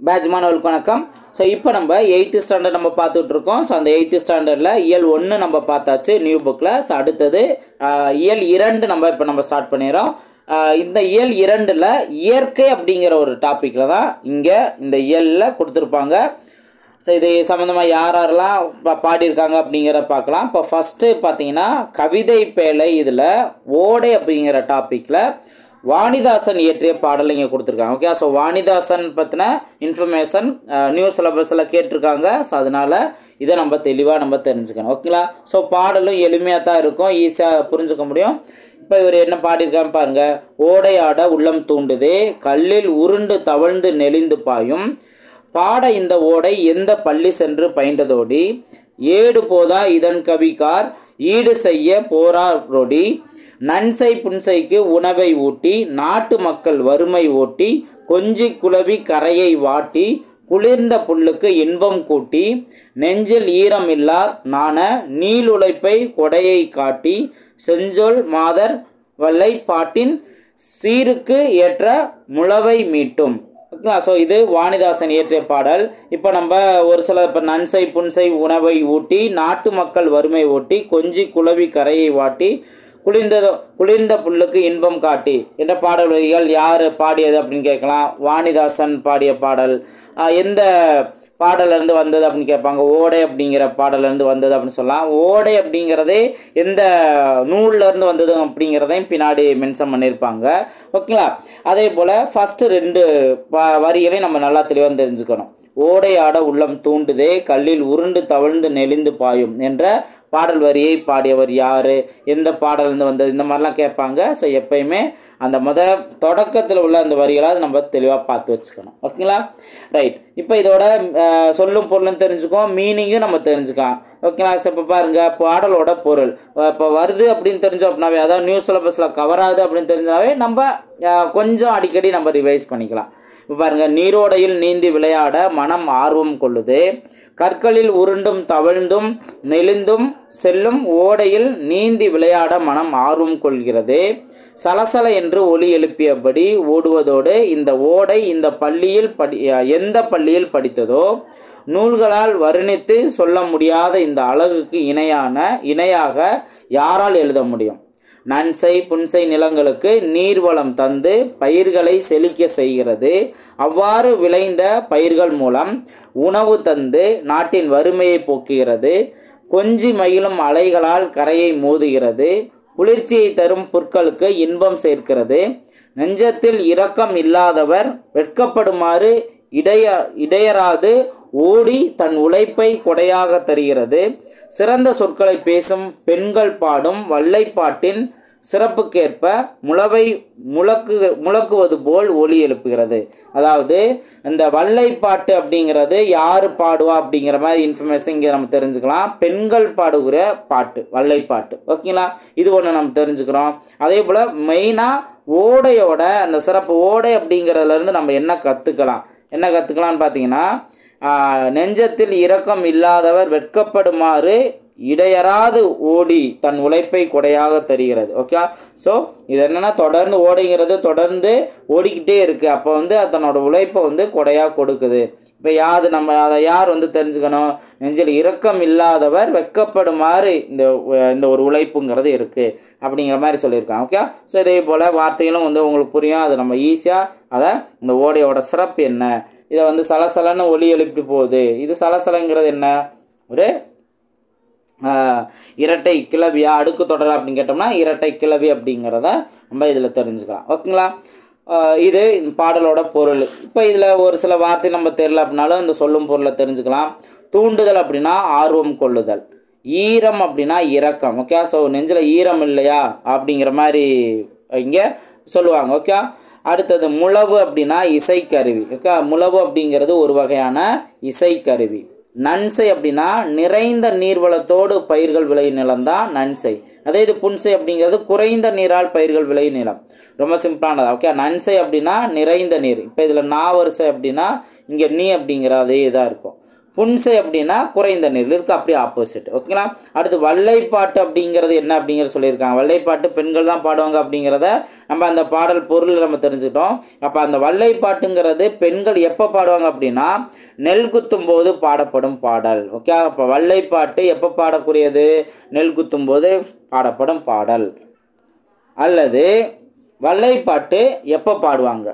Batch மாணவர்களுக்கு வணக்கம். So இப்போ நம்ம 8th ஸ்டாண்டர்ட் நம்ம பார்த்துட்டு இருக்கோம். ஸோ அந்த 8th ஸ்டாண்டர்டில் இயல் 1 நம்ம பார்த்தாச்சு நியூ புக்கில். ஸோ அடுத்தது இயல் 2 நம்ம ஸ்டார்ட் பண்ணிடுறோம். இந்த இயல் 2ல் இயற்கை அப்படிங்கிற ஒரு டாப்பிக்கில் தான் இங்கே இந்த இயலில் கொடுத்துருப்பாங்க. ஸோ இது சம்மந்தமாக யாரெல்லாம் பாடியிருக்காங்க அப்படிங்கிறத பார்க்கலாம். இப்போ ஃபஸ்ட்டு பார்த்தீங்கன்னா கவிதை பேழை இதில் ஓடை அப்படிங்கிற டாப்பிக்கில் வாணிதாசன் இயற்றிய பாடல் இங்கே கொடுத்துருக்காங்க. ஓகே, ஸோ வாணிதாசன் பற்றின இன்ஃபர்மேஷன் நியூ சிலபஸில் கேட்டிருக்காங்க. ஸோ அதனால் இதை நம்ம தெளிவாக தெரிஞ்சுக்கணும். ஓகேங்களா? ஸோ பாடலும் எளிமையாக தான் இருக்கும், ஈஸியாக புரிஞ்சுக்க முடியும். இப்போ இவர் என்ன பாடியிருக்கான்னு பாருங்க. ஓடையாட உள்ளம் தூண்டுதே, கல்லில் உருண்டு தவழ்ந்து நெளிந்து பாயும், பாட இந்த ஓடை எந்த பள்ளி சென்று பயின்றதோடி, ஏடு போதா இதன் கவிகார் ஈடு செய்ய போராரொடி, நன்சை புன்சைக்கு உணவை ஊட்டி, நாட்டு மக்கள் வறுமை ஓட்டி, கொஞ்சி குளவி கரையை வாட்டி, குளிர்ந்த புல்லுக்கு இன்பம் கூட்டி, நெஞ்சில் ஈரம் இல்லா நாண நீளுழைப்பை கொடையை காட்டி, செஞ்சொல் மாதர் வல்லை பாட்டின் சீருக்கு ஏற்ற முளவை மீட்டும். ஓகேங்களா? ஸோ இது வாணிதாசன் இயற்றிய பாடல். இப்போ நம்ம ஒரு சில இப்போ நன்சை புன்சை உணவை ஊட்டி, நாட்டு மக்கள் வறுமை ஓட்டி, கொஞ்சி குளவி கரையை வாட்டி, குளிர்ந்த புல்லுக்கு இன்பம் காட்டி என்ற பாடல் வரிகள் யார் பாடியது அப்படின்னு கேட்கலாம். வாணிதாசன் பாடிய பாடல். எந்த பாடலேருந்து வந்தது அப்படின்னு கேட்பாங்க. ஓடை அப்படிங்கிற பாடலேருந்து வந்தது அப்படின்னு சொல்லலாம். ஓடை அப்படிங்கிறதே எந்த நூல்லேருந்து வந்தது அப்படிங்கிறதையும் பின்னாடி மென்ஷன் பண்ணியிருப்பாங்க. ஓகேங்களா? அதே போல் ஃபஸ்ட்டு 2 வரிகளையும் நம்ம நல்லா தெளிவாக தெரிஞ்சுக்கணும். ஓடையாட உள்ளம் தூண்டுதே, கல்லில் உருண்டு தவழ்ந்து நெளிந்து பாயும் என்ற பாடல் வரியை பாடியவர் யார், எந்த பாடலேருந்து வந்தது, இந்த மாதிரிலாம் கேட்பாங்க. ஸோ எப்பயுமே அந்த தொடக்கத்தில் உள்ள அந்த வரிகளை நம்ம தெளிவாக பார்த்து வச்சுக்கணும். ஓகேங்களா? ரைட். இப்போ இதோட சொல்லும் பொருளும் தெரிஞ்சுக்கோம், மீனிங்கும் நம்ம தெரிஞ்சுக்கலாம். ஓகேங்களா? ஸோ இப்போ பாருங்க, பாடலோட பொருள் இப்போ வருது அப்படின்னு தெரிஞ்சோம் அப்படின்னாவே, அதாவது நியூ சிலபஸில் கவர் ஆகுது அப்படின்னு தெரிஞ்சாவே நம்ம கொஞ்சம் அடிக்கடி நம்ம ரிவைஸ் பண்ணிக்கலாம். இப்போ பாருங்க, நீரோடையில் நீந்தி விளையாட மனம் ஆர்வம் கொள்ளுது, கற்களில் உருண்டும் தவழ்ந்தும் நெளிந்தும் செல்லும் ஓடையில் நீந்தி விளையாட மனம் ஆர்வம் கொள்கிறது, சலசல என்று ஒலி எழுப்பியபடி ஓடுவதோடு இந்த ஓடை எந்த பள்ளியில் படித்ததோ நூல்களால் வர்ணித்து சொல்ல முடியாத இந்த அழகுக்கு இணையாக யாரால் எழுத முடியும்? நன்சை புன்சை நிலங்களுக்கு நீர்வளம் தந்து பயிர்களை செழிக்க செய்கிறது, அவ்வாறு விளைந்த பயிர்கள் மூலம் உணவு தந்து நாட்டின் வறுமையை போக்குகிறது, கொஞ்சி மகிழும் அலைகளால் கரையை மோதுகிறது, குளிர்ச்சியை தரும் புற்களுக்கு இன்பம் சேர்க்கிறது, நெஞ்சத்தில் இரக்கம் இல்லாதவர் வெட்கப்படுமாறு இடையராது ஓடி தன் உழைப்பை கொடையாக தருகிறது, சிறந்த சொற்களை பேசும் பெண்கள் பாடும் வல்லைப்பாட்டின் சிறப்புக்கேற்ப முழக்குவது போல் ஒலி எழுப்புகிறது. அதாவது இந்த வல்லைப்பாட்டு அப்படிங்கிறது யாரு பாடுவா அப்படிங்கிற மாதிரி இன்ஃபர்மேஷன் இங்கே நம்ம தெரிஞ்சுக்கலாம். பெண்கள் பாடுகிற பாட்டு வல்லைப்பாட்டு. ஓகேங்களா? இது ஒன்று நம்ம தெரிஞ்சுக்கிறோம். அதே போல் மெயினாக ஓடையோட அந்த சிறப்பு, ஓடை அப்படிங்கிறதுலேருந்து நம்ம என்ன கற்றுக்கலாம்னு பார்த்தீங்கன்னா, நெஞ்சத்தில் இரக்கம் இல்லாதவர் வெட்கப்படுமாறு இடையராது ஓடி தன் உழைப்பை கொடையாக தருகிறது. ஓகே, ஸோ இது என்னன்னா, தொடர்ந்து ஓடைங்கிறது தொடர்ந்து ஓடிக்கிட்டே இருக்கு. அப்போ தன்னோட உழைப்பை கொடையாக கொடுக்குது. இப்போ அதை யார் தெரிஞ்சுக்கணும்? நெஞ்சில் இரக்கம் இல்லாதவர் வெட்கப்படுமாறு இந்த ஒரு உழைப்புங்கிறது இருக்கு அப்படிங்கிற மாதிரி சொல்லியிருக்காங்க. ஓகே, ஸோ இதே போல வார்த்தைகளும் உங்களுக்கு புரியும். அது நம்ம ஈஸியாக அதை இந்த ஓடையோட சிறப்பு என்ன, இதை சலசலன்னு ஒலி எழுப்பி போகுது. இது சலசலங்கிறது என்ன? ஒரு இரட்டை கிளவியா, அடுக்கு தொடரா அப்படின்னு கேட்டோம்னா இரட்டை கிளவி அப்படிங்கிறத நம்ம இதில் தெரிஞ்சுக்கலாம். ஓகேங்களா? இது பாடலோட பொருள். இப்போ இதில் ஒரு சில வார்த்தை நம்ம தெரியல அப்படின்னாலும் இந்த சொல்லும் பொருளை தெரிஞ்சுக்கலாம். தூண்டுதல் அப்படின்னா ஆர்வம் கொள்ளுதல், ஈரம் அப்படின்னா இரக்கம். ஓகே, ஸோ நெஞ்சில் ஈரம் இல்லையா அப்படிங்கிற மாதிரி இங்கே சொல்லுவாங்க. ஓகே, அடுத்தது முழவு அப்படின்னா இசைக்கருவி. ஓகே, முழவு அப்படிங்கிறது ஒரு வகையான இசைக்கருவி. நன்சை அப்படின்னா நிறைந்த நீர்வளத்தோடு பயிர்கள் விளையும் நிலம் தான் நன்சை. அதே இது புன்சை அப்படிங்கிறது குறைந்த நீரால் பயிர்கள் விளையும் நிலம். ரொம்ப சிம்பிளானதா. ஓகே, நன்சை அப்படின்னா நிறைந்த நீர். இப்போ இதில் வரிசை அப்படின்னா இங்கே நீ அப்படிங்கிற அதே இதாக இருக்கும். புன்சை அப்படின்னா குறைந்த நீர், இதுக்கு அப்படியே ஆப்போசிட். ஓகேங்களா. அடுத்து வல்லைப்பாட்டு அப்படிங்கிறது என்ன அப்படிங்கிறத சொல்லியிருக்காங்க. வல்லைப்பாட்டு பெண்கள் தான் பாடுவாங்க அப்படிங்கிறத நம்ம அந்த பாடல் பொருள் நம்ம தெரிஞ்சுக்கிட்டோம். அப்போ அந்த வல்லைப்பாட்டுங்கிறது பெண்கள் எப்போ பாடுவாங்க அப்படின்னா நெல் குத்தும் போது பாடப்படும் பாடல். ஓகே. அப்போ வல்லைப்பாட்டு எப்போ பாடக்கூடியது? நெல் குத்தும் போது பாடப்படும் பாடல். அல்லது வல்லைப்பாட்டு எப்போ பாடுவாங்க?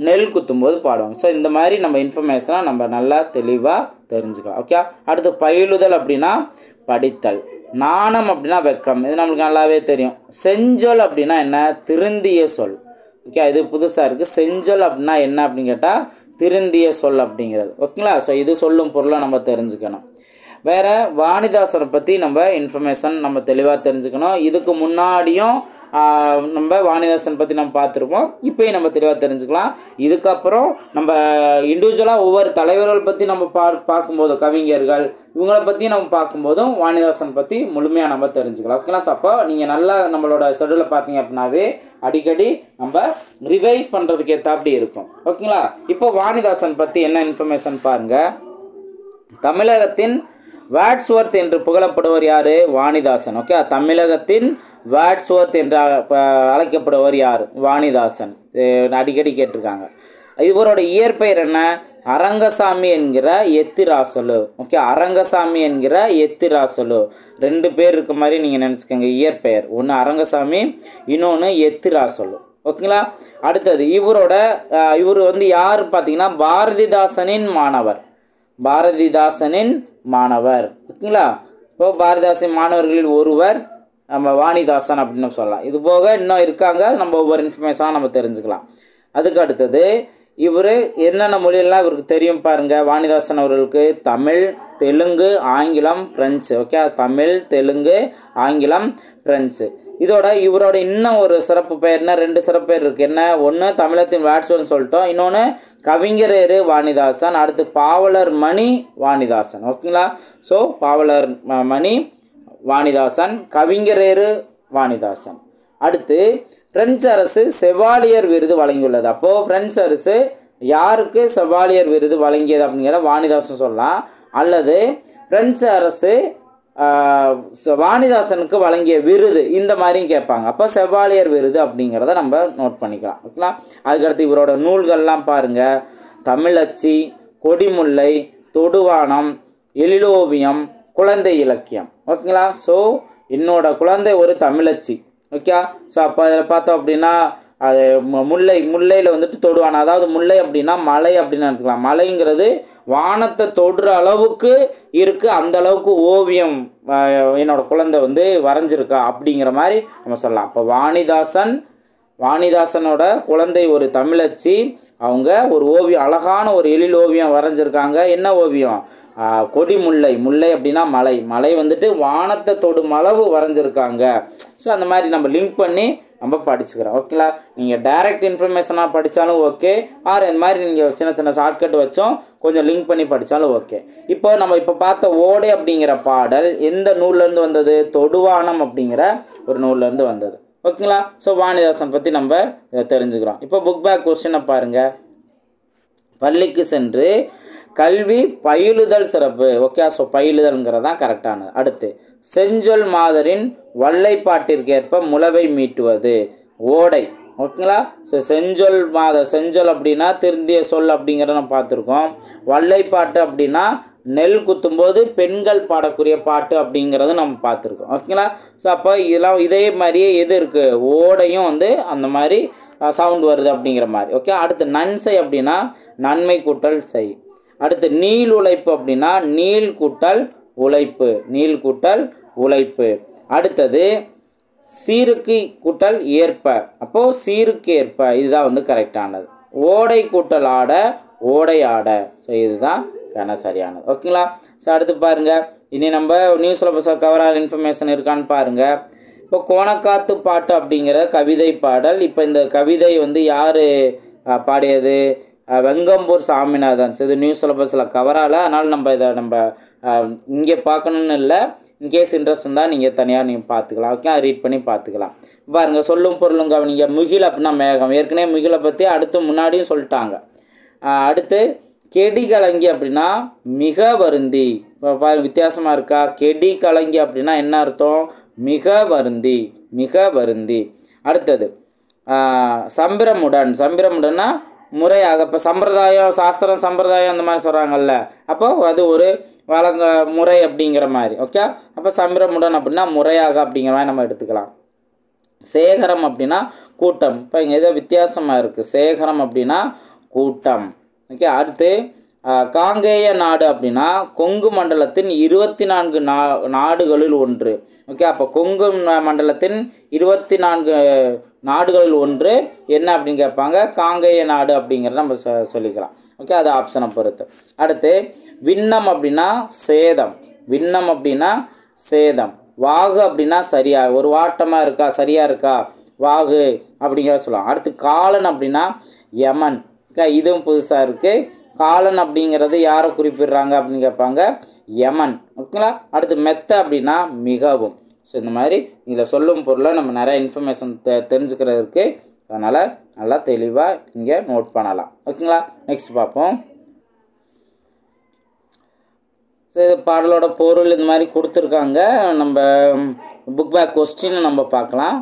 நெல் குத்தும் போது பாடுவாங்க. ஸோ இந்த மாதிரி நம்ம இன்ஃபர்மேஷனை நம்ம நல்லா தெளிவாக தெரிஞ்சுக்கலாம். ஓகே. அடுத்து பயிலுதல் அப்படின்னா படித்தல். நாணம் அப்படின்னா வெக்கம், இது நம்மளுக்கு நல்லாவே தெரியும். செஞ்சொல் அப்படின்னா என்ன? திருந்திய சொல். ஓகே. இது புதுசாக இருக்குது. செஞ்சொல் அப்படின்னா என்ன அப்படின்னு கேட்டால் திருந்திய சொல் அப்படிங்கிறது. ஓகேங்களா. ஸோ இது சொல்லும் பொருளை நம்ம தெரிஞ்சுக்கணும். வேற வாணிதாசனை பற்றி நம்ம இன்ஃபர்மேஷன் நம்ம தெளிவாக தெரிஞ்சுக்கணும். இதுக்கு முன்னாடியும் நம்ம வாணிதாசன் பற்றி நம்ம பார்த்துருப்போம். இப்போயும் நம்ம தெளிவாக தெரிஞ்சுக்கலாம். இதுக்கப்புறம் நம்ம இண்டிவிஜுவலாக ஒவ்வொரு தலைவர்கள் பற்றி நம்ம பார்க்கும்போது, கவிஞர்கள் இவங்களை பற்றி நம்ம பார்க்கும்போதும் வாணிதாசன் பற்றி முழுமையாக நம்ம தெரிஞ்சுக்கலாம். ஓகேங்களா. ஸோ அப்போ நீங்கள் நல்லா நம்மளோட ஷெட்யூலை பார்த்தீங்க அப்படின்னாவே அடிக்கடி நம்ம ரிவைஸ் பண்ணுறதுக்கு ஏற்றாப்படி இருக்கும். ஓகேங்களா. இப்போ வாணிதாசன் பற்றி என்ன இன்ஃபர்மேஷன் பாருங்கள். தமிழகத்தின் வேட்ஸ்வர்த் என்று புகழப்படுவர் யாரு? வாணிதாசன். ஓகே. தமிழகத்தின் வேட்ஸ்வர்த் என்று அழைக்கப்படுவர் யார்? வாணிதாசன். அடிக்கடி கேட்டிருக்காங்க. இவரோட இயற்பெயர் என்ன? அரங்கசாமி என்கிற எத்திராசலு. ஓகே. அரங்கசாமி என்கிற எத்திராசலு. 2 பேர் இருக்க மாதிரி நீங்கள் நினச்சிக்கோங்க. இயற்பெயர் ஒன்று அரங்கசாமி, இன்னொன்று எத்திராசலு. ஓகேங்களா. அடுத்தது இவர் வந்து யார் பார்த்தீங்கன்னா பாரதிதாசனின் மாணவர். பாரதிதாசனின் மாணவர். ஓகேங்களா. இப்போ பாரதிதாசன் மாணவர்களில் ஒருவர் நம்ம வாணிதாசன் அப்படின்னு சொல்லலாம். இது போக இன்னும் இருக்காங்க. நம்ம ஒவ்வொரு இன்ஃபர்மேஷனாக நம்ம தெரிஞ்சுக்கலாம். அதுக்கு அடுத்தது இவர் என்னென்ன மொழியெல்லாம் இவருக்கு தெரியும் பாருங்க. வாணிதாசன் அவர்களுக்கு தமிழ், தெலுங்கு, ஆங்கிலம், பிரெஞ்சு. ஓகே. தமிழ், தெலுங்கு, ஆங்கிலம், பிரெஞ்சு. இவரோட இன்னும் ஒரு சிறப்பு பெயர்னா 2 சிறப்பு பெயர் இருக்கு. என்ன? ஒன்று தமிழகத்தின் வேட்ஸ்வர்த்னு சொல்லிட்டோம். இன்னொன்று கவிஞரேறு வாணிதாசன். அடுத்து பாவலர் மணி வாணிதாசன். ஓகேங்களா. ஸோ பாவலர் மணி வாணிதாசன், கவிஞரேறு வாணிதாசன். அடுத்து பிரெஞ்சு அரசு செவாலியர் விருது வழங்கியுள்ளது. அப்போ பிரெஞ்சு அரசு யாருக்கு செவாலியர் விருது வழங்கியது அப்படிங்கிற வாணிதாசன் சொல்லலாம். அல்லது பிரெஞ்சு அரசு வாணிதாசனுக்கு வழங்கிய விருது இந்த மாதிரியும் கேட்பாங்க. அப்போ செவாலியர் விருது அப்படிங்கிறத நம்ம நோட் பண்ணிக்கலாம். ஓகேங்களா. அதுக்கடுத்து இவரோட நூல்கள்லாம் பாருங்க. தமிழச்சி, கொடிமுல்லை, தொடுவானம், எழிலோவியம், குழந்தை இலக்கியம். ஓகேங்களா. ஸோ என்னோட குழந்தை ஒரு தமிழச்சி. ஓகே. ஸோ அப்போ அதில் பார்த்தோம் அப்படின்னா அது முல்லையில் வந்துட்டு தொடுவானம், அதாவது முல்லை அப்படின்னா மலை அப்படின்னு எடுத்துக்கலாம். மலைங்கிறது வானத்தை தொடுற அளவுக்கு இருக்கு, அந்த அளவுக்கு ஓவியம் என்னோட குழந்தை வந்து வரைஞ்சிருக்கா அப்படிங்கிற மாதிரி நம்ம சொல்லலாம். அப்போ வாணிதாசனோட குழந்தை ஒரு தமிழச்சி. அவங்க ஒரு ஓவியம், அழகான ஒரு எழில் ஓவியம் வரைஞ்சிருக்காங்க. என்ன ஓவியம்? கொடிமுல்லை. முல்லை அப்படின்னா மலை. மலை வந்துட்டு வானத்தை தொடும் அளவு வரைஞ்சிருக்காங்க. ஸோ அந்த மாதிரி நம்ம லிங்க் பண்ணி நம்ம படிச்சுக்கிறோம். ஓகேங்களா. நீங்கள் டைரக்ட் இன்ஃபர்மேஷனாக படித்தாலும் ஓகே, ஆர் இந்த மாதிரி நீங்கள் சின்ன சின்ன ஷார்ட்கட் வச்சோம் கொஞ்சம் லிங்க் பண்ணி படித்தாலும் ஓகே. இப்போ நம்ம இப்போ பார்த்த ஓடை அப்படிங்கிற பாடல் எந்த நூல்லேருந்து வந்தது? தொடுவானம் அப்படிங்கிற ஒரு நூல்லேருந்து வந்தது. ஓகேங்களா. ஸோ வாணிதாசன் பற்றி நம்ம தெரிஞ்சுக்கிறோம். இப்போ புக் பேக் கொஸ்டினை பாருங்கள். பள்ளிக்கு சென்று கல்வி பயிலுதல் சிறப்பு. ஓகே. ஸோ பயிலுதல்ங்கிறதான் கரெக்டானது. அடுத்து செஞ்சொல் மாதரின் வல்லைப்பாட்டிற்கேற்ப முளவை மீட்டுவது ஓடை. ஓகேங்களா. ஸோ செஞ்சொல் அப்படின்னா திருந்திய சொல் அப்படிங்கிறத நம்ம பார்த்துருக்கோம். வல்லைப்பாட்டு அப்படின்னா நெல் குத்தும்போது பெண்கள் பாடக்கூடிய பாட்டு அப்படிங்கிறது நம்ம பார்த்துருக்கோம். ஓகேங்களா. ஸோ அப்போ இதெல்லாம் இதே மாதிரியே எது இருக்குது? ஓடையும் வந்து அந்த மாதிரி சவுண்ட் வருது அப்படிங்கிற மாதிரி. ஓகே. அடுத்து நன்சை அப்படின்னா நன்மை கூட்டல் செய். அடுத்து நீள் உழைப்பு அப்படின்னா நீள் கூட்டல் உழைப்பு. நீள் கூட்டல் உழைப்பு. அடுத்தது சீருக்கு கூட்டல் ஏற்ப. அப்போ சீருக்கு ஏற்ப இதுதான் வந்து கரெக்டானது. ஓடை கூட்டல் ஆட, ஓடை ஆட. ஸோ இதுதான் சரியானது. ஓகேங்களா. ஸோ அடுத்து பாருங்க. இனி நம்ம நியூஸ் சிலபஸில் கவராக இன்ஃபர்மேஷன் இருக்கான்னு பாருங்க. இப்போ கோணக்காத்து பாட்டு அப்படிங்கிற கவிதை பாடல். இப்போ இந்த கவிதை வந்து யார் பாடியது? வெங்கம்பூர் சாமிநாதன். இது நியூஸ் சிலபஸில் கவரால, அதனால் நம்ம இதை நம்ம இங்கே பார்க்கணுன்னு இல்லை. இன்கேஸ் இன்ட்ரெஸ்ட் இருந்தால் நீங்கள் தனியாக நீங்கள் பார்த்துக்கலாம். ஓகே. ரீட் பண்ணி பார்த்துக்கலாம். பாருங்க. சொல்லும் பொருளும் கவனிங்க. முகில் அப்படின்னா மேகம். ஏற்கனவே முகிலை பற்றி அடுத்து முன்னாடியும் சொல்லிட்டாங்க. அடுத்து கெடி கலங்கி அப்படின்னா மிக வருந்தி. இப்போ வித்தியாசமா இருக்கா? கெடி கலங்கி அப்படின்னா என்ன அர்த்தம்? மிக வருந்தி, மிக வருந்தி. அடுத்தது சம்பிரமுடன். சம்பிரமுடன்னா முறையாக. இப்போ சம்பிரதாயம், சாஸ்திரம், சம்பிரதாயம் அந்த மாதிரி சொல்கிறாங்கல்ல, அப்போ அது ஒரு வழங்க முறை அப்படிங்கிற மாதிரி. ஓகே, அப்போ சம்பிரமுடன் அப்படின்னா முறையாக அப்படிங்கிற மாதிரி நம்ம எடுத்துக்கலாம். சேகரம் அப்படின்னா கூட்டம். இப்போ இங்கே ஏதோ வித்தியாசமாக இருக்குது. சேகரம் அப்படின்னா கூட்டம். ஓகே, அடுத்து காங்கேய நாடு அப்படின்னா கொங்கு மண்டலத்தின் 24 நாடுகளில் ஒன்று. ஓகே, அப்போ கொங்கு மண்டலத்தின் 24 நாடுகளில் ஒன்று என்ன அப்படின்னு கேட்பாங்க? காங்கேய நாடு அப்படிங்கிறத நம்ம சொல்லிக்கலாம். ஓகே, அது ஆப்ஷனை பொறுத்து. அடுத்து விண்ணம் அப்படின்னா சேதம். விண்ணம் அப்படின்னா சேதம். வாகு அப்படின்னா சரியா, ஒரு வாட்டமாக இருக்கா, சரியா இருக்கா, வாகு அப்படிங்கிறத சொல்லலாம். அடுத்து காலன் அப்படின்னா யமன். இதுவும் புதுசாக இருக்குது. காலன் அப்படிங்கிறது யாரை குறிப்பிடுறாங்க அப்படின்னு கேட்பாங்க? யமன். ஓகேங்களா. அடுத்து மெத்த அப்படின்னா மிகவும். ஸோ இந்த மாதிரி இதில் சொல்லும் பொருளை நம்ம நிறைய இன்ஃபர்மேஷன் தெரிஞ்சுக்கிறது இருக்குது. அதனால் நல்லா தெளிவாக இங்கே நோட் பண்ணலாம். ஓகேங்களா. நெக்ஸ்ட் பார்ப்போம். பாடலோட பொருள் இந்த மாதிரி கொடுத்துருக்காங்க. நம்ம புக் பேக் கொஸ்டின் நம்ம பார்க்கலாம்.